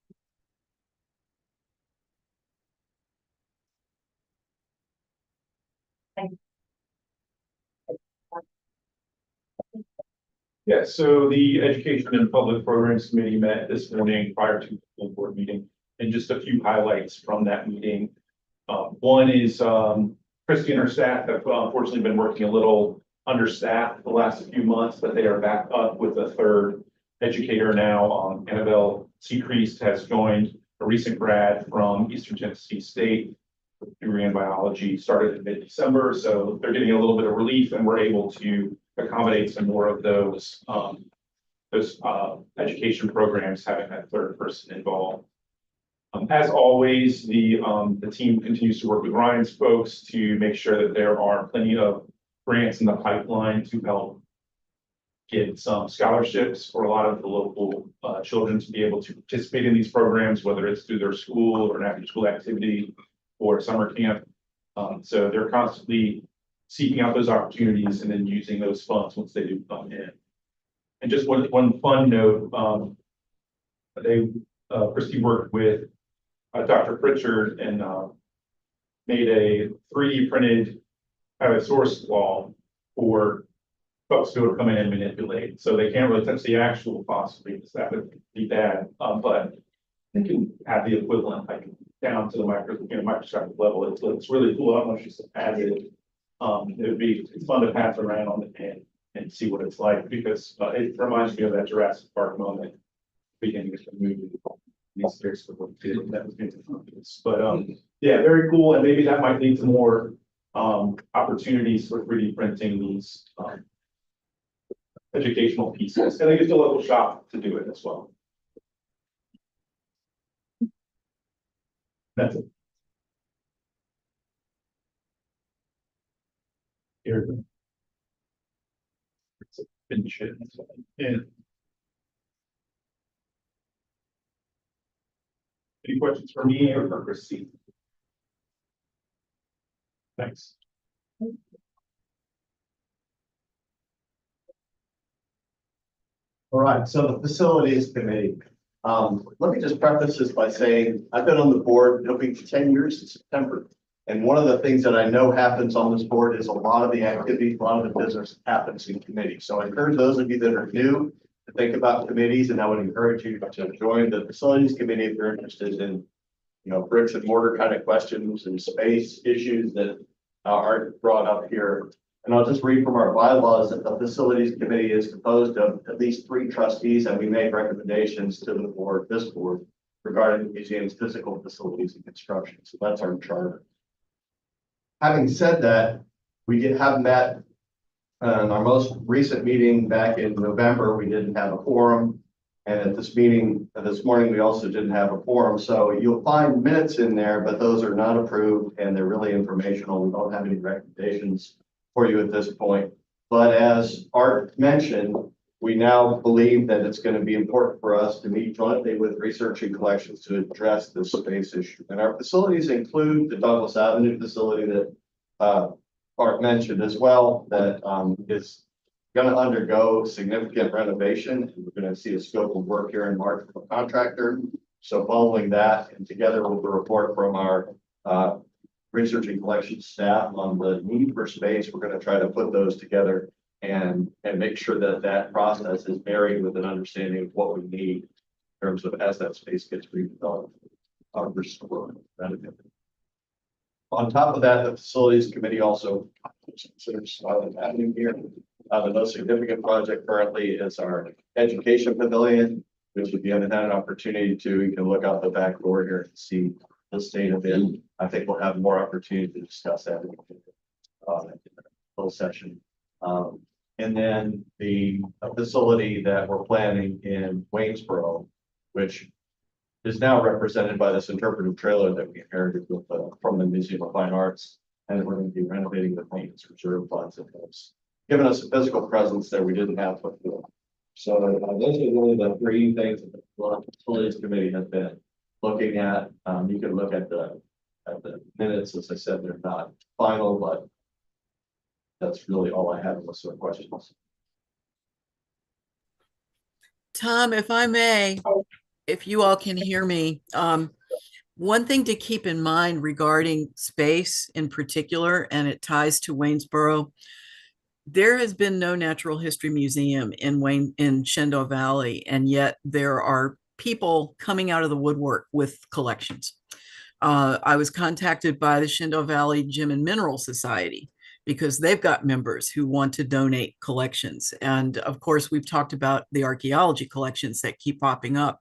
Yeah, so the Education and Public Programs Committee met this morning prior to the full board meeting, and just a few highlights from that meeting. One is Christy and her staff have unfortunately been working a little understaffed the last few months, but they are back up with a third educator now. Annabelle Seacreast has joined, a recent grad from Eastern Tennessee State, degree in biology, started in mid-December. So they're getting a little bit of relief, and we're able to accommodate some more of those education programs having that third person involved. As always, the team continues to work with Ryan's folks to make sure that there are plenty of grants in the pipeline to help get some scholarships for a lot of the local children to be able to participate in these programs, whether it's through their school or an after-school activity or summer camp. So they're constantly seeking out those opportunities and then using those funds once they do come in. And just one fun note, Christie worked with Dr. Pritchard and made a 3D printed source wall for folks who are coming in and manipulate. So they can't really touch the actual phosphate, because that would be bad. But they can have the equivalent, like down to the microscopic level. It's really cool. I don't know if she's added. It's fun to pass around and see what it's like, because it reminds me of that Jurassic Park moment beginning of the movie. These years for what did that was fantastic. But yeah, very cool. And maybe that might lead to more opportunities for 3D printing these educational pieces. And I use the local shop to do it as well. That's it. Here. It's a finish it. Yeah. Any questions for me or for Christine? Thanks.
All right, so the facilities committee. Let me just preface this by saying I've been on the board, it'll be 10 years in September. And one of the things that I know happens on this board is a lot of the activity, a lot of the business happens in committee. So I encourage those of you that are new to think about committees, and I would encourage you to join the facilities committee if you're interested in, bricks and mortar kind of questions and space issues that aren't brought up here. And I'll just read from our bylaws that the facilities committee is composed of at least 3 trustees, and we make recommendations to the board, this board, regarding the museum's physical facilities and construction. So that's our charter. Having said that, we have met in our most recent meeting back in November. We didn't have a quorum. And at this meeting this morning, we also didn't have a quorum. So you'll find minutes in there, but those are not approved and they're really informational. We don't have any recommendations for you at this point. But as Art mentioned, we now believe that it's going to be important for us to meet jointly with Research and Collections to address this space issue. And our facilities include the Douglas Avenue facility that Art mentioned as well, that is going to undergo significant renovation. And we're going to see a scope of work here in March from a contractor. So following that, and together with the report from our Research and Collections staff on the need for space, we're going to try to put those together and make sure that that process is married with an understanding of what we need in terms of as that space gets redeveloped, restored, renovated. On top of that, the facilities committee also considers happening here. The most significant project currently is our education pavilion, which if you haven't had an opportunity to, you can look out the back door here and see the state of it. I think we'll have more opportunity to discuss that in a little session. And then the facility that we're planning in Waynesboro, which is now represented by this interpretive trailer that we inherited with, from the Museum of Fine Arts. And we're going to be renovating the maintenance reserve funds that has given us a physical presence that we didn't have before. So those are really the 3 things that the facilities committee has been looking at. You can look at the minutes. As I said, they're not final, but that's really all I have unless there are questions.
Tom, if I may, if you all can hear me, one thing to keep in mind regarding space in particular, and it ties to Waynesboro, there has been no natural history museum in Shenandoah Valley, and yet there are people coming out of the woodwork with collections. I was contacted by the Shenandoah Valley Gem and Mineral Society because they've got members who want to donate collections. And of course, we've talked about the archaeology collections that keep popping up.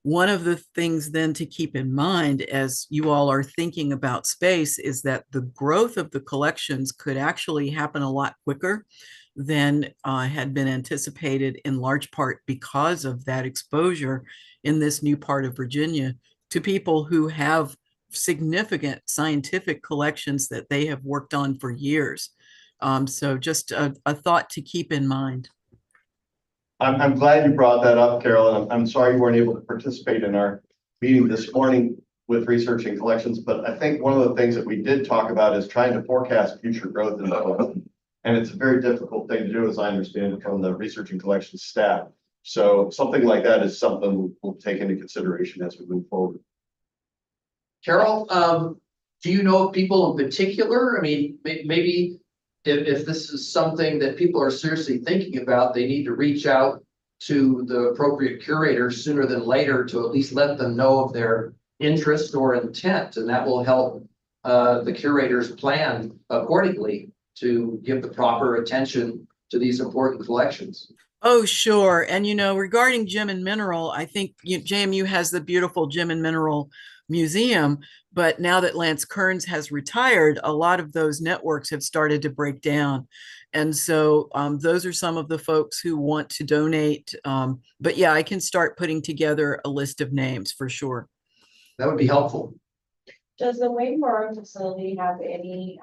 One of the things then to keep in mind as you all are thinking about space is that the growth of the collections could actually happen a lot quicker than had been anticipated, in large part because of that exposure in this new part of Virginia to people who have significant scientific collections that they have worked on for years. So just a thought to keep in mind.
I'm glad you brought that up, Carol, and I'm sorry you weren't able to participate in our meeting this morning with Research and Collections, but I think one of the things that we did talk about is trying to forecast future growth in the collection. And it's a very difficult thing to do, as I understand it, from the research and collection staff. So something like that is something we'll take into consideration as we move forward.
Carol, do you know of people in particular? I mean, maybe if this is something that people are seriously thinking about, they need to reach out to the appropriate curator sooner than later to at least let them know of their interest or intent, and that will help the curators plan accordingly to give the proper attention to these important collections.
Oh, sure. And regarding Gem and Mineral, I think JMU has the beautiful Gem and Mineral Museum, but now that Lance Kearns has retired, a lot of those networks have started to break down. And so those are some of the folks who want to donate. But yeah, I can start putting together a list of names for sure.
That would be helpful.
Does the Wayne facility have any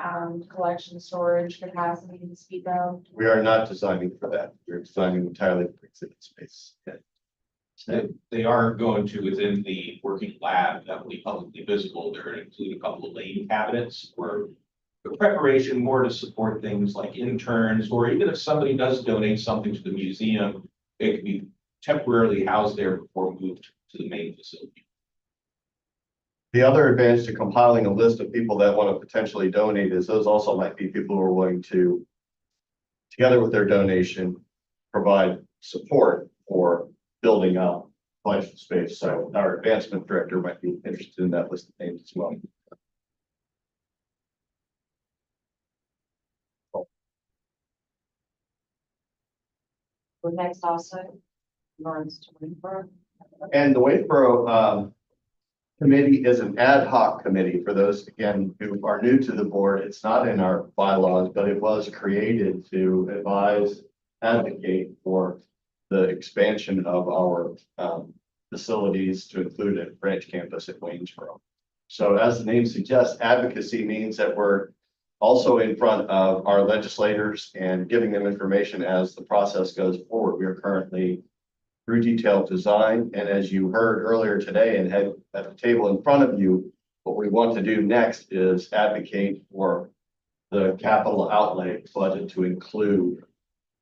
collection storage capacity to speak of?
We are not designing for that. We're designing entirely for exhibit space.
They are going to, within the working lab that will be publicly visible, they're going to include a couple of lane cabinets for the preparation, more to support things like interns, or even if somebody does donate something to the museum, it can be temporarily housed there before moved to the main facility.
The other advantage to compiling a list of people that want to potentially donate is those also might be people who are willing to, together with their donation, provide support for building up collection space. So our advancement director might be interested in that list of names as well.
The next also runs to Waynesboro.
And the Waynesboro committee is an ad hoc committee for those, again, who are new to the board. It's not in our bylaws, but it was created to advise, advocate for the expansion of our facilities to include a branch campus at Waynesboro. So as the name suggests, advocacy means that we're also in front of our legislators and giving them information as the process goes forward. We are currently through detailed design, and as you heard earlier today and had at the table in front of you, what we want to do next is advocate for the capital outlay budget to include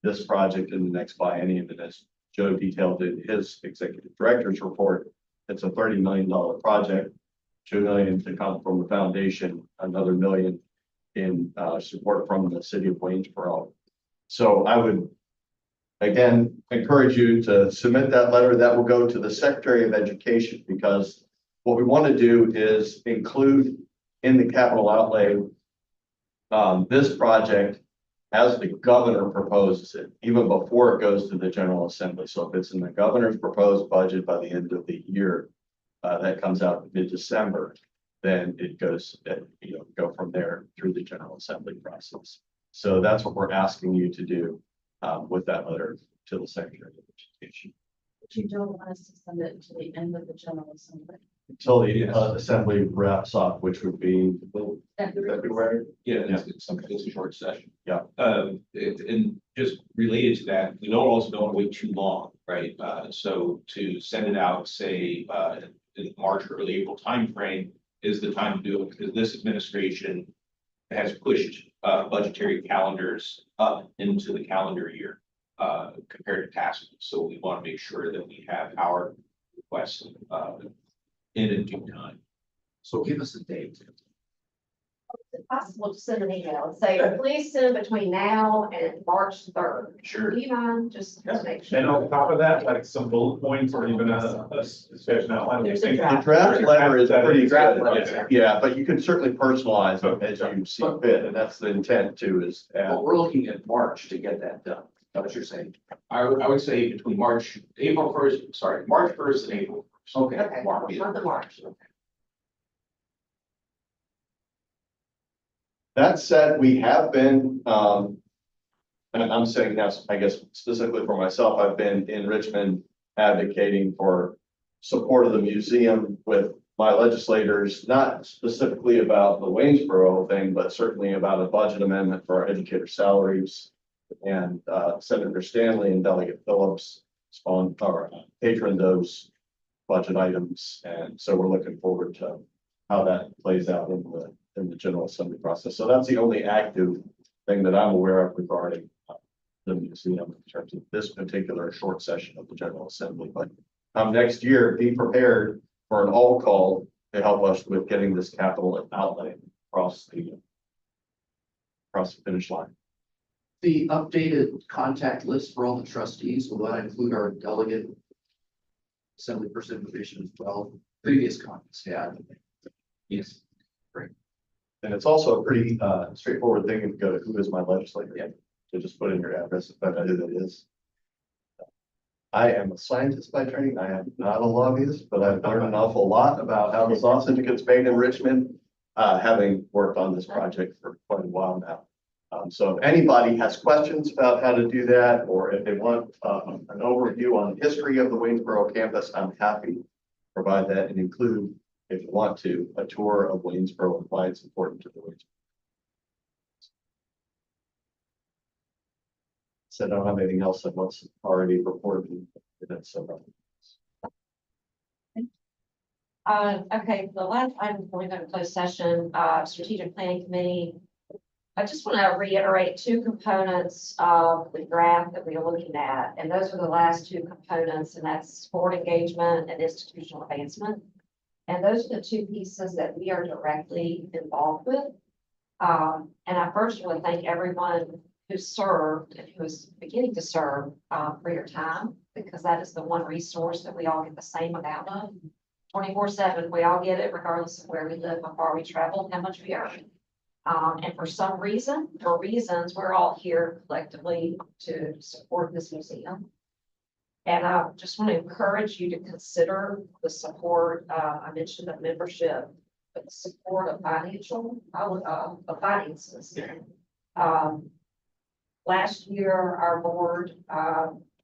this project in the next biennium. And as Joe detailed in his executive director's report, it's a $30 million project, $2 million to come from the foundation, another $1 million in support from the city of Waynesboro. So I would, again, encourage you to submit that letter. That will go to the Secretary of Education, because what we want to do is include in the capital outlay this project as the governor proposes it, even before it goes to the General Assembly. So if it's in the governor's proposed budget by the end of the year, that comes out mid-December, then it goes, go from there through the General Assembly process. So that's what we're asking you to do with that letter to the Secretary of Education.
But you don't want us to send it to the end of the General Assembly.
Until the assembly wraps up, which would be February.
Yeah, it's a short session.
Yeah.
And just related to that, we don't want to wait too long, right? So to send it out, say, in March or early April timeframe is the time to do it, because this administration has pushed budgetary calendars up into the calendar year compared to past. So we want to make sure that we have our requests in due time.
So give us a date.
Is it possible to send an email and say, please send between now and March 3rd?
Sure.
Do you mind just to make sure?
And on top of that, like some bullet points or even a discussion outline.
There's a
The
draft.
draft letter is pretty
Draft
good.
letter.
Yeah, but you can certainly personalize it as you see fit, and that's the intent too, is
But we're looking at March to get that done. That's what you're saying.
I would say between March 1st and April 1st.
Okay.
Okay,
March.
month of March.
That said, we have been, and I'm saying that's, I guess, specifically for myself, I've been in Richmond advocating for support of the museum with my legislators, not specifically about the Waynesboro thing, but certainly about a budget amendment for our educator salaries. And Senator Stanley and Delegate Phillips patron those budget items. And so we're looking forward to how that plays out in the General Assembly process. So that's the only active thing that I'm aware of regarding the museum in terms of this particular short session of the General Assembly. But next year, be prepared for an all call to help us with getting this capital outlay across the finish line.
The updated contact list for all the trustees, will that include our delegate assembly participation as well? Previous comments, yeah. Yes. Great.
And it's also a pretty straightforward thing if you go to who is my legislator. Yeah. To just put in your address if I know who that is. I am a scientist by training. I am not a lobbyist, but I've learned an awful lot about how the sausage gets made in Richmond, having worked on this project for quite a while now. So if anybody has questions about how to do that, or if they want an overview on the history of the Waynesboro campus, I'm happy to provide that and include, if you want to, a tour of Waynesboro and why it's important to the Waynesboro. So I don't have anything else that was already reported.
Okay, the last item before we go to closed session, strategic planning committee. I just want to reiterate two components of the draft that we are looking at, and those are the last two components, and that's board engagement and institutional advancement. And those are the two pieces that we are directly involved with. And I first want to thank everyone who served and who is beginning to serve for your time, because that is the one resource that we all get the same amount of. 24/7, we all get it regardless of where we live, how far we travel, how much we earn. And for some reason, for reasons, we're all here collectively to support this museum. And I just want to encourage you to consider the support. I mentioned the membership, but the support of of finances. Last year, our board,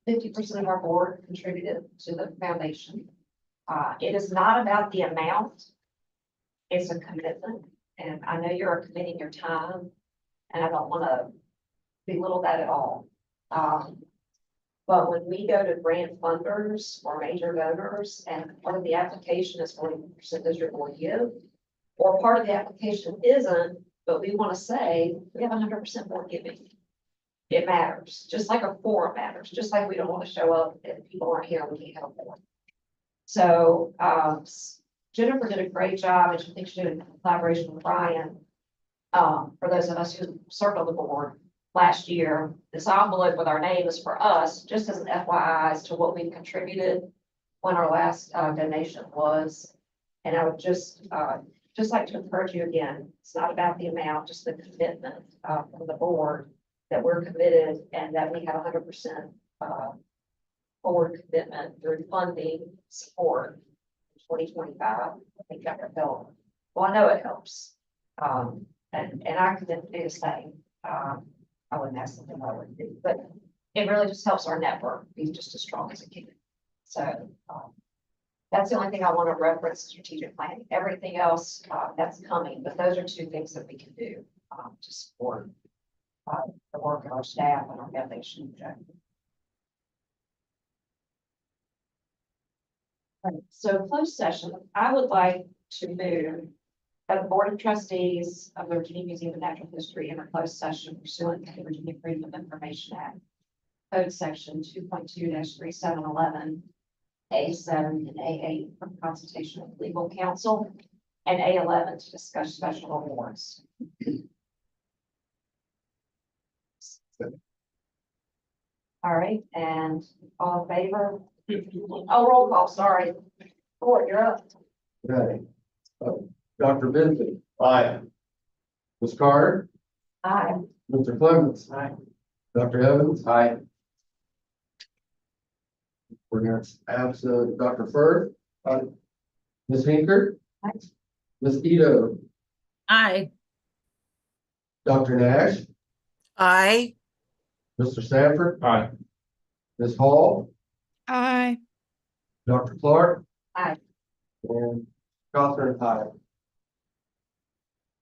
50% of our board contributed to the foundation. It is not about the amount, it's a commitment. And I know you're committing your time, and I don't want to belittle that at all. But when we go to grant funders or major donors, and part of the application is 40% that you're going to give, or part of the application isn't, but we want to say we have 100% more giving. It matters, just like a forum matters, just like we don't want to show up if people aren't here, we can't have a forum. So Jennifer did a great job, and I think she did in collaboration with Brian. For those of us who served on the board last year, this envelope with our name is for us, just as an FYI as to what we contributed when our last donation was. And I would just like to encourage you again, it's not about the amount, just the commitment from the board that we're committed and that we have 100% forward commitment through funding support. 2025, I think that would help. Well, I know it helps. And I could do the same. I wouldn't ask something I wouldn't do, but it really just helps our network be just as strong as it can. So that's the only thing I want to reference strategic planning. Everything else that's coming, but those are two things that we can do to support the work of our staff and our foundation. Right. So closed session, I would like to move that the Board of Trustees of the Virginia Museum of Natural History enter closed session pursuant to the Virginia Freedom of Information Act, Code Section 2.2-3711, A7 and A8 for consultation with legal counsel, and A11 to discuss special awards. All right, and all in favor? Oh, roll call, sorry. Board, you're up.
Okay. Dr. Benson.
Aye.
Ms. Carter.
Aye.
Mr. Clements.
Aye.
Dr. Evans. Aye. We're gonna ask Dr. Firth. Aye. Ms. Hinker.
Aye.
Ms. Ito.
Aye.
Dr. Nash.
Aye.
Mr. Sanford.
Aye.
Ms. Hall.
Aye.
Dr. Clark.
Aye.
And Catherine. Aye.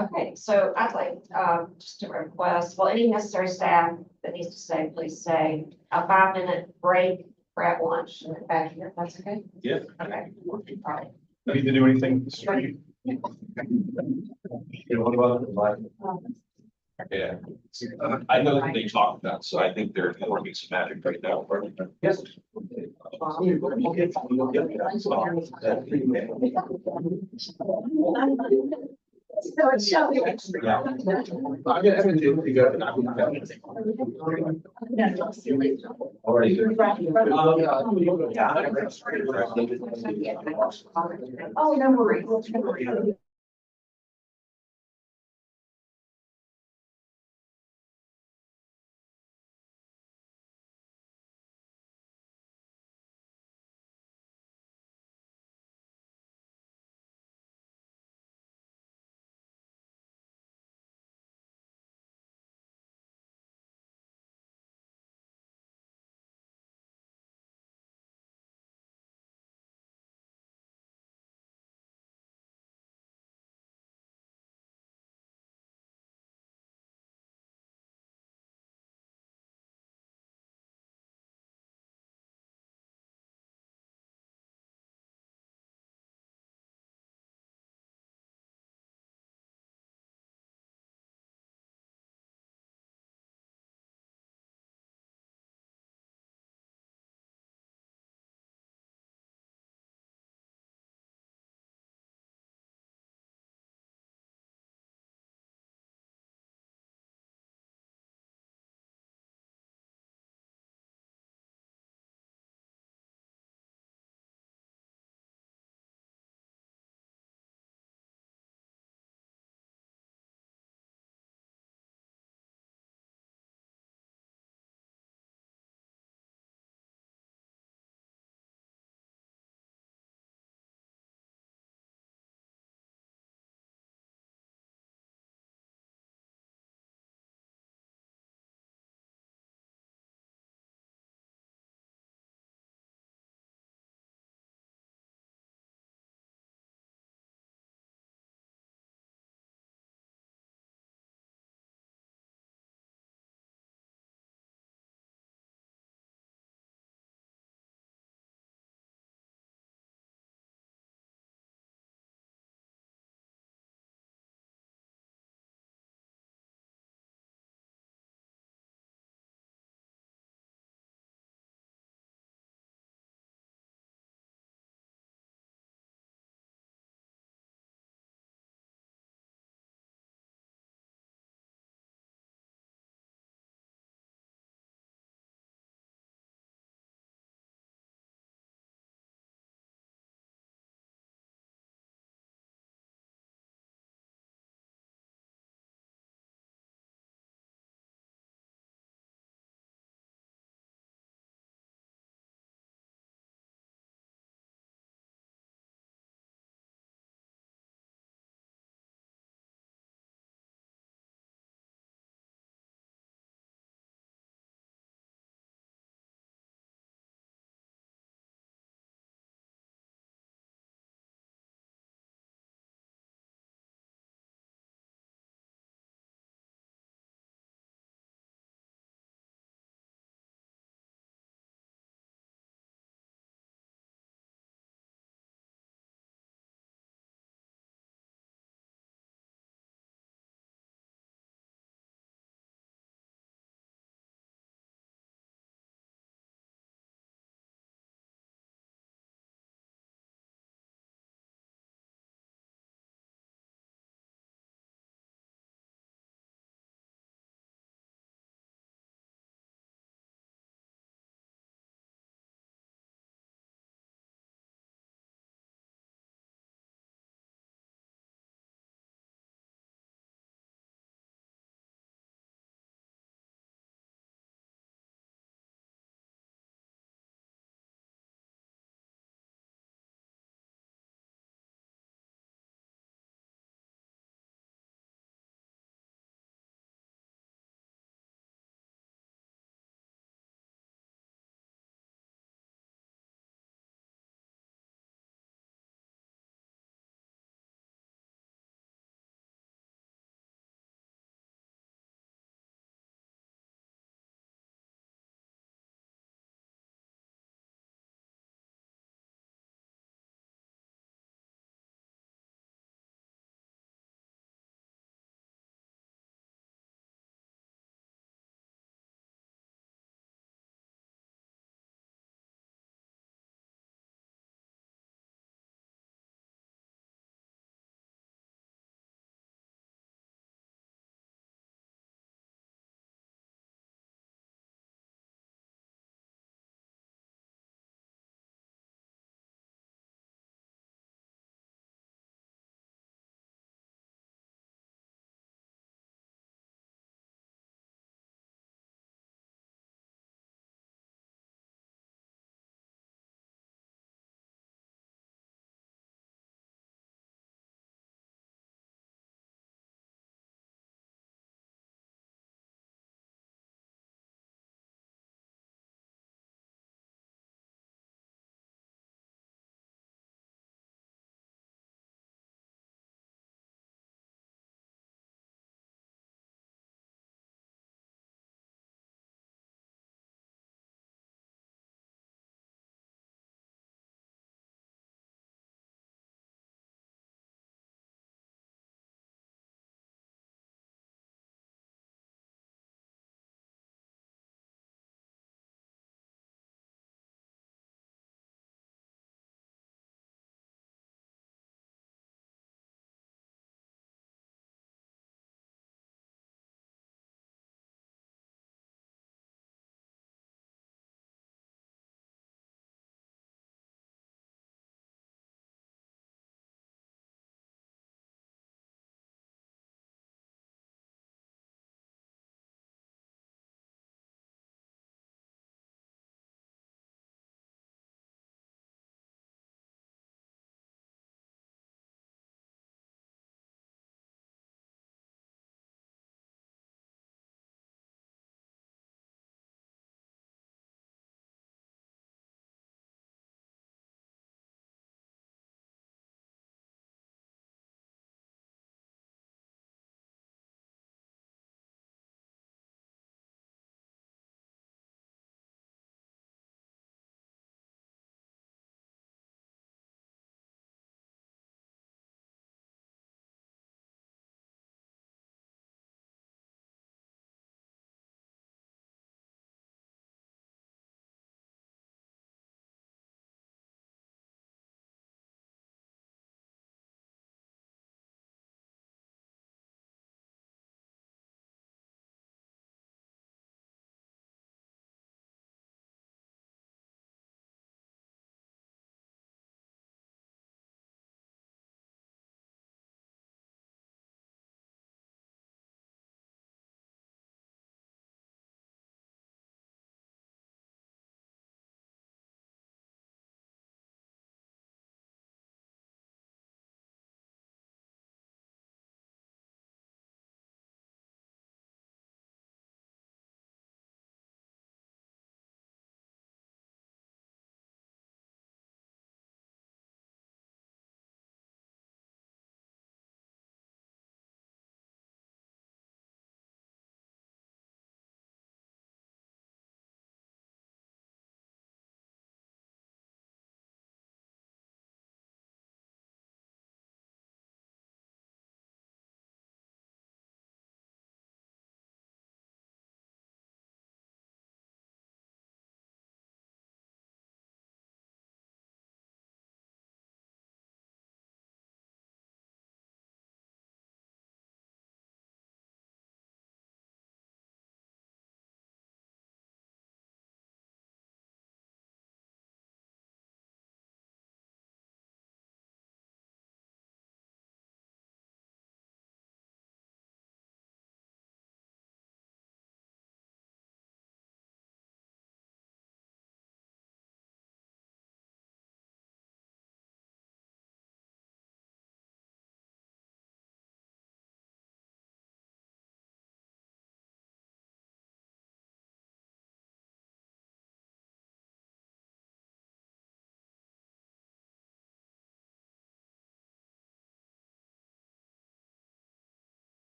Okay, so I'd like just to request, well, any necessary staff that needs to stay, please stay. A 5-minute break, grab lunch, and then back here, if that's okay?
Yeah.
Okay. All right.
Need to do anything with the street? You know, what about the light?
Yeah, I know that they talked about, so I think they're working some magic right now. Yes.
So it's showing.
Yeah. I get everything pretty good, and I'm not. Already.
Oh, no worries.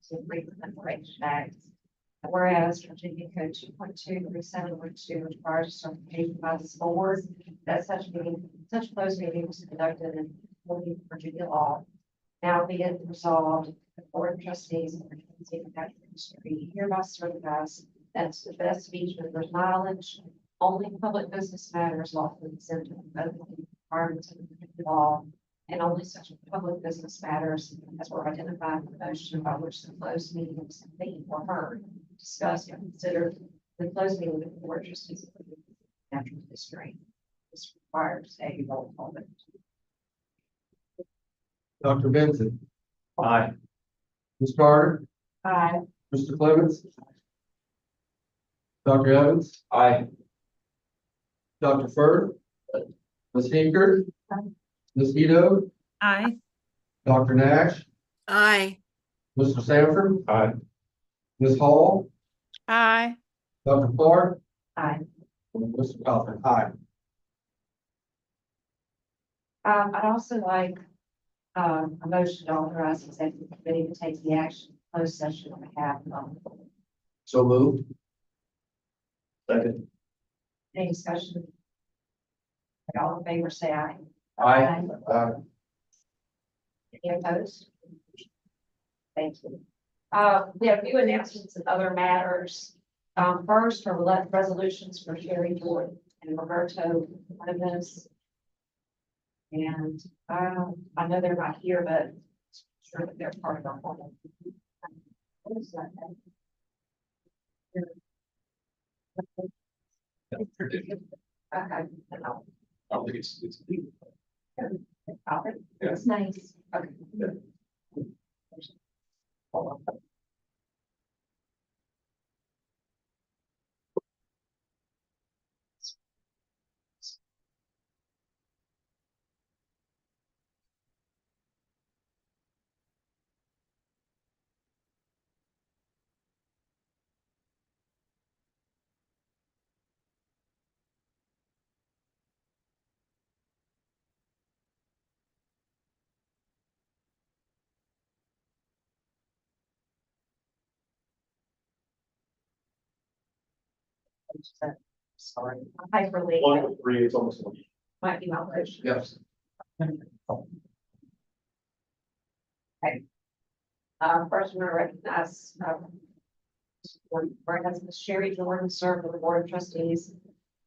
to Freedom of Information Act. Whereas Virginia Code 2.23712 requires certification by the school board that such closed meeting was conducted in accordance with Virginia law. Now be it resolved, the Board of Trustees of the Virginia Natural History hereby certifies that to the best speech members' knowledge, only public business matters lawfully exempt from both the requirements of the law, and only such public business matters as were identified in the motion by which the closed meeting was convened or heard, discussed, or considered the closed meeting of the Board of Trustees of the Natural History. This requires a roll call vote.
Dr. Benson,
Aye.
Ms. Carter,
Aye.
Mr. Clements, Dr. Evans,
Aye.
Dr. Furr, Ms. Hinker, Ms. Ito,
Aye.
Dr. Nash,
Aye.
Mr. Sanford,
Aye.
Ms. Hall,
Aye.
Dr. Clark,
Aye.
and Mr. Coffin. Aye.
I'd also like a motion to authorize the executive committee to take the action in closed session on behalf of the board.
So moved.
Second.
Any discussion? All in favor, say aye.
Aye.
Any opposed? Thank you. We have a few announcements and other matters. First, are resolutions for Sherry Jordan and Roberto Jimenez. And I know they're not here, but I'm sure that they're part of our whole. What is that? Okay. No.
I don't think it's.
It's nice. Okay. Sorry, hyperlink
103 is almost.
might be my motion.
Yes.
Okay. First, we're gonna recognize, whereas Ms. Sherry Jordan served on the Board of Trustees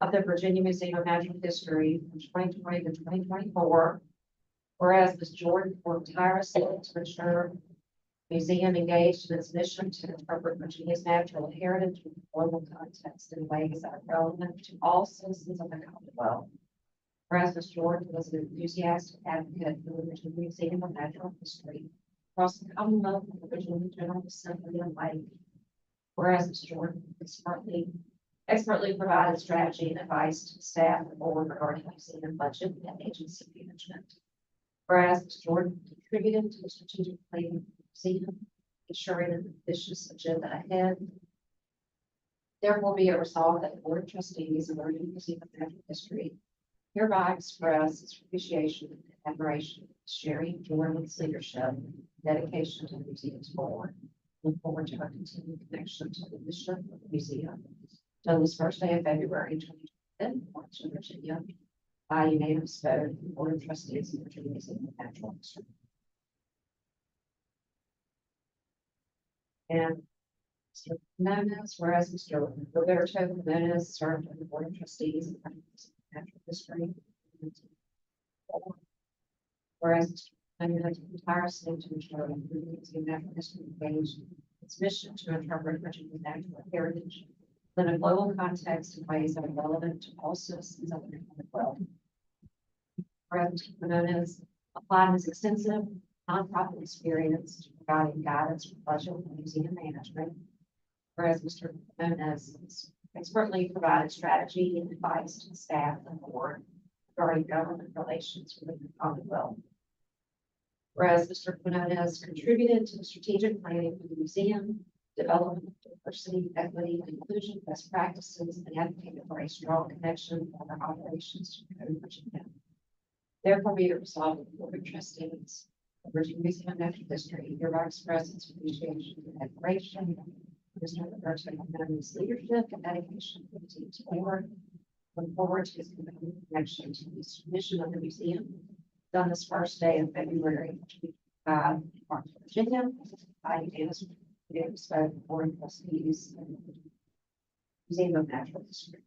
of the Virginia Museum of Natural History from 2020 to 2024. Whereas Ms. Jordan worked tirelessly to ensure the museum engaged in its mission to interpret Virginia's natural heritage in global context in ways that are relevant to all citizens of the Commonwealth. Whereas Ms. Jordan was an enthusiastic advocate for the Virginia Museum of Natural History across the Commonwealth and the Virginia General Assembly and Lake. Whereas Ms. Jordan expertly provided strategy and advice to the staff and board regarding museum budget and agency management. Whereas Ms. Jordan contributed to the strategic planning of the museum, ensuring an ambitious agenda ahead. Therefore, be it resolved that the Board of Trustees of the Virginia Museum of Natural History hereby express its appreciation and admiration for Sherry Jordan's leadership and dedication to the museum's board. Look forward to her continued connection to the mission of the museum. Until this first day of February 2020, in Virginia, by unanimous vote of the Board of Trustees of the Virginia Museum of Natural History. And Mr. Jimenez, whereas Mr. Roberto Jimenez served on the Board of Trustees of the Virginia Museum of Natural History. Whereas Mr. Jimenez tirelessly to ensure that the Museum of Natural History engaged its mission to interpret Virginia's natural heritage in a global context in ways that are relevant to all citizens of the Commonwealth. Whereas Mr. Jimenez applied his extensive nonprofit experience to providing guidance for budget and museum management. Whereas Mr. Jimenez expertly provided strategy and advice to the staff and board regarding government relations within the Commonwealth. Whereas Mr. Quinones contributed to the strategic planning for the museum, development of diversity, equity, and inclusion best practices, and advocated for a strong connection of our operations to Code Virginia. Therefore, be it resolved that the Board of Trustees of Virginia Museum of Natural History hereby express its appreciation and admiration for Mr. Robert's leadership and dedication to the team's board. Look forward to his continued connection to the mission of the museum. Done this first day of February, Virginia, by Dennis, Board of Trustees, and Museum of Natural History.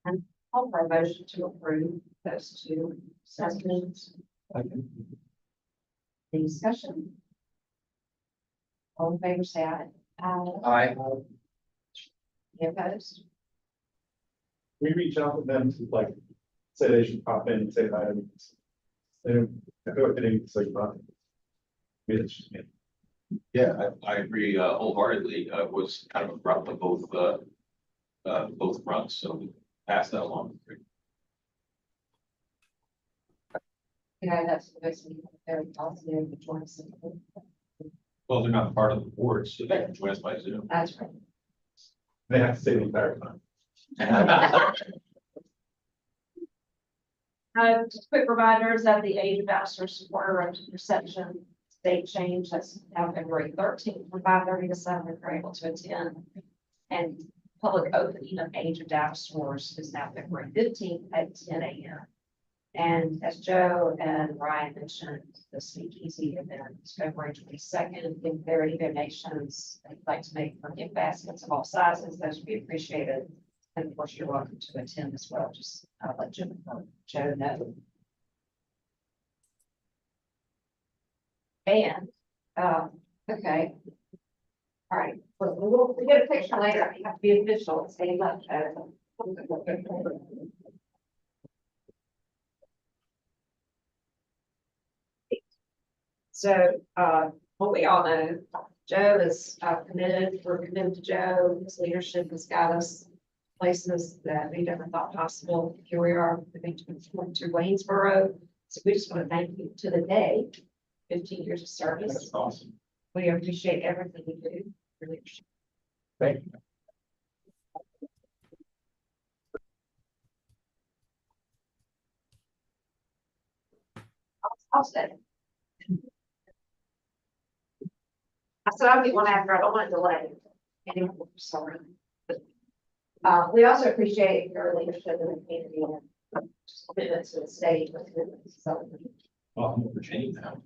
And call for a motion to approve those two assessments. Any discussion? All in favor, say aye.
Aye.
Any opposed?
We reach out to them to like, say they should pop in and say hi. I feel like they need to say hi. Maybe it's just me.
Yeah, I agree wholeheartedly. Was kind of abrupt on both fronts, so we pass that along.
Yeah, that's basically very positive.
Well, they're not part of the board, so they can join us by Zoom.
That's right.
They have to say the entire time.
Just quick reminders that the age of bachelor supporter reception date change, that's now February 13th from 5:30 to 7 if you're able to attend. And public opening of age of dinosaurs is now February 15th at 10 a.m. And as Joe and Ryan mentioned, the speakeasy event is February 22nd. If there are any donations that you'd like to make for gift baskets of all sizes, those would be appreciated. And of course, you're welcome to attend as well. Just let Joe know. And, okay. All right, we'll get a picture later. You have to be official. Stay left. So, what we all know, Joe is committed. We're committed to Joe. His leadership has got us places that we never thought possible. Here we are, moving to Waynesboro. So we just want to thank you to the day. 15 years of service.
That's awesome.
We appreciate everything you do. Really appreciate
Thank you.
I'll stay. I said I'll get one after. I don't want to delay. Anyway, sorry. We also appreciate your leadership in the community and commitment to the state. So,
Well, I'm in Virginia now.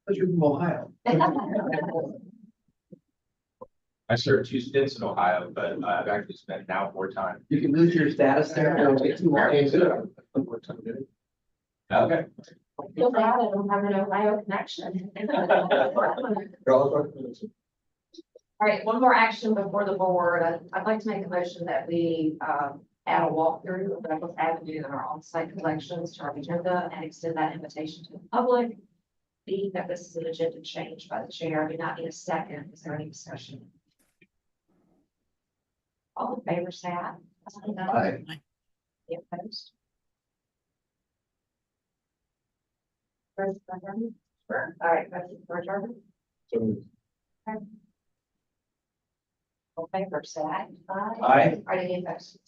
But you're from Ohio.
I served 2 stints in Ohio, but I've actually spent now more time.
You can lose your status there.
Okay.
I feel bad I don't have an Ohio connection. All right, one more action before the board. I'd like to make a motion that we add a walkthrough of Douglas Avenue and our on-site collections to our agenda and extend that invitation to the public. Being that this is an agenda change by the chair, I do not need a second. Is there any discussion? All in favor, say aye.
Aye.
Any opposed? Sure. All right, motion for adjournment.
So
All in favor, say aye.
Aye.
Are there any opposed?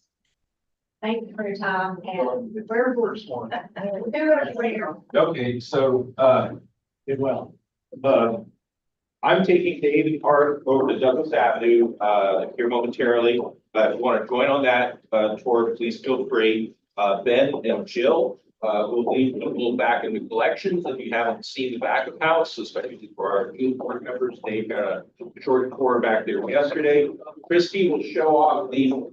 Thank you for your time and
very first one.
Okay, so,
Did well.
I'm taking David Park over to Douglas Avenue, here momentarily. If you want to join on that, tour, please feel free. Ben and Jill, will leave people back in the collections. If you haven't seen the back of house, especially for our new board members, they got a short tour back there yesterday. Christy will show off the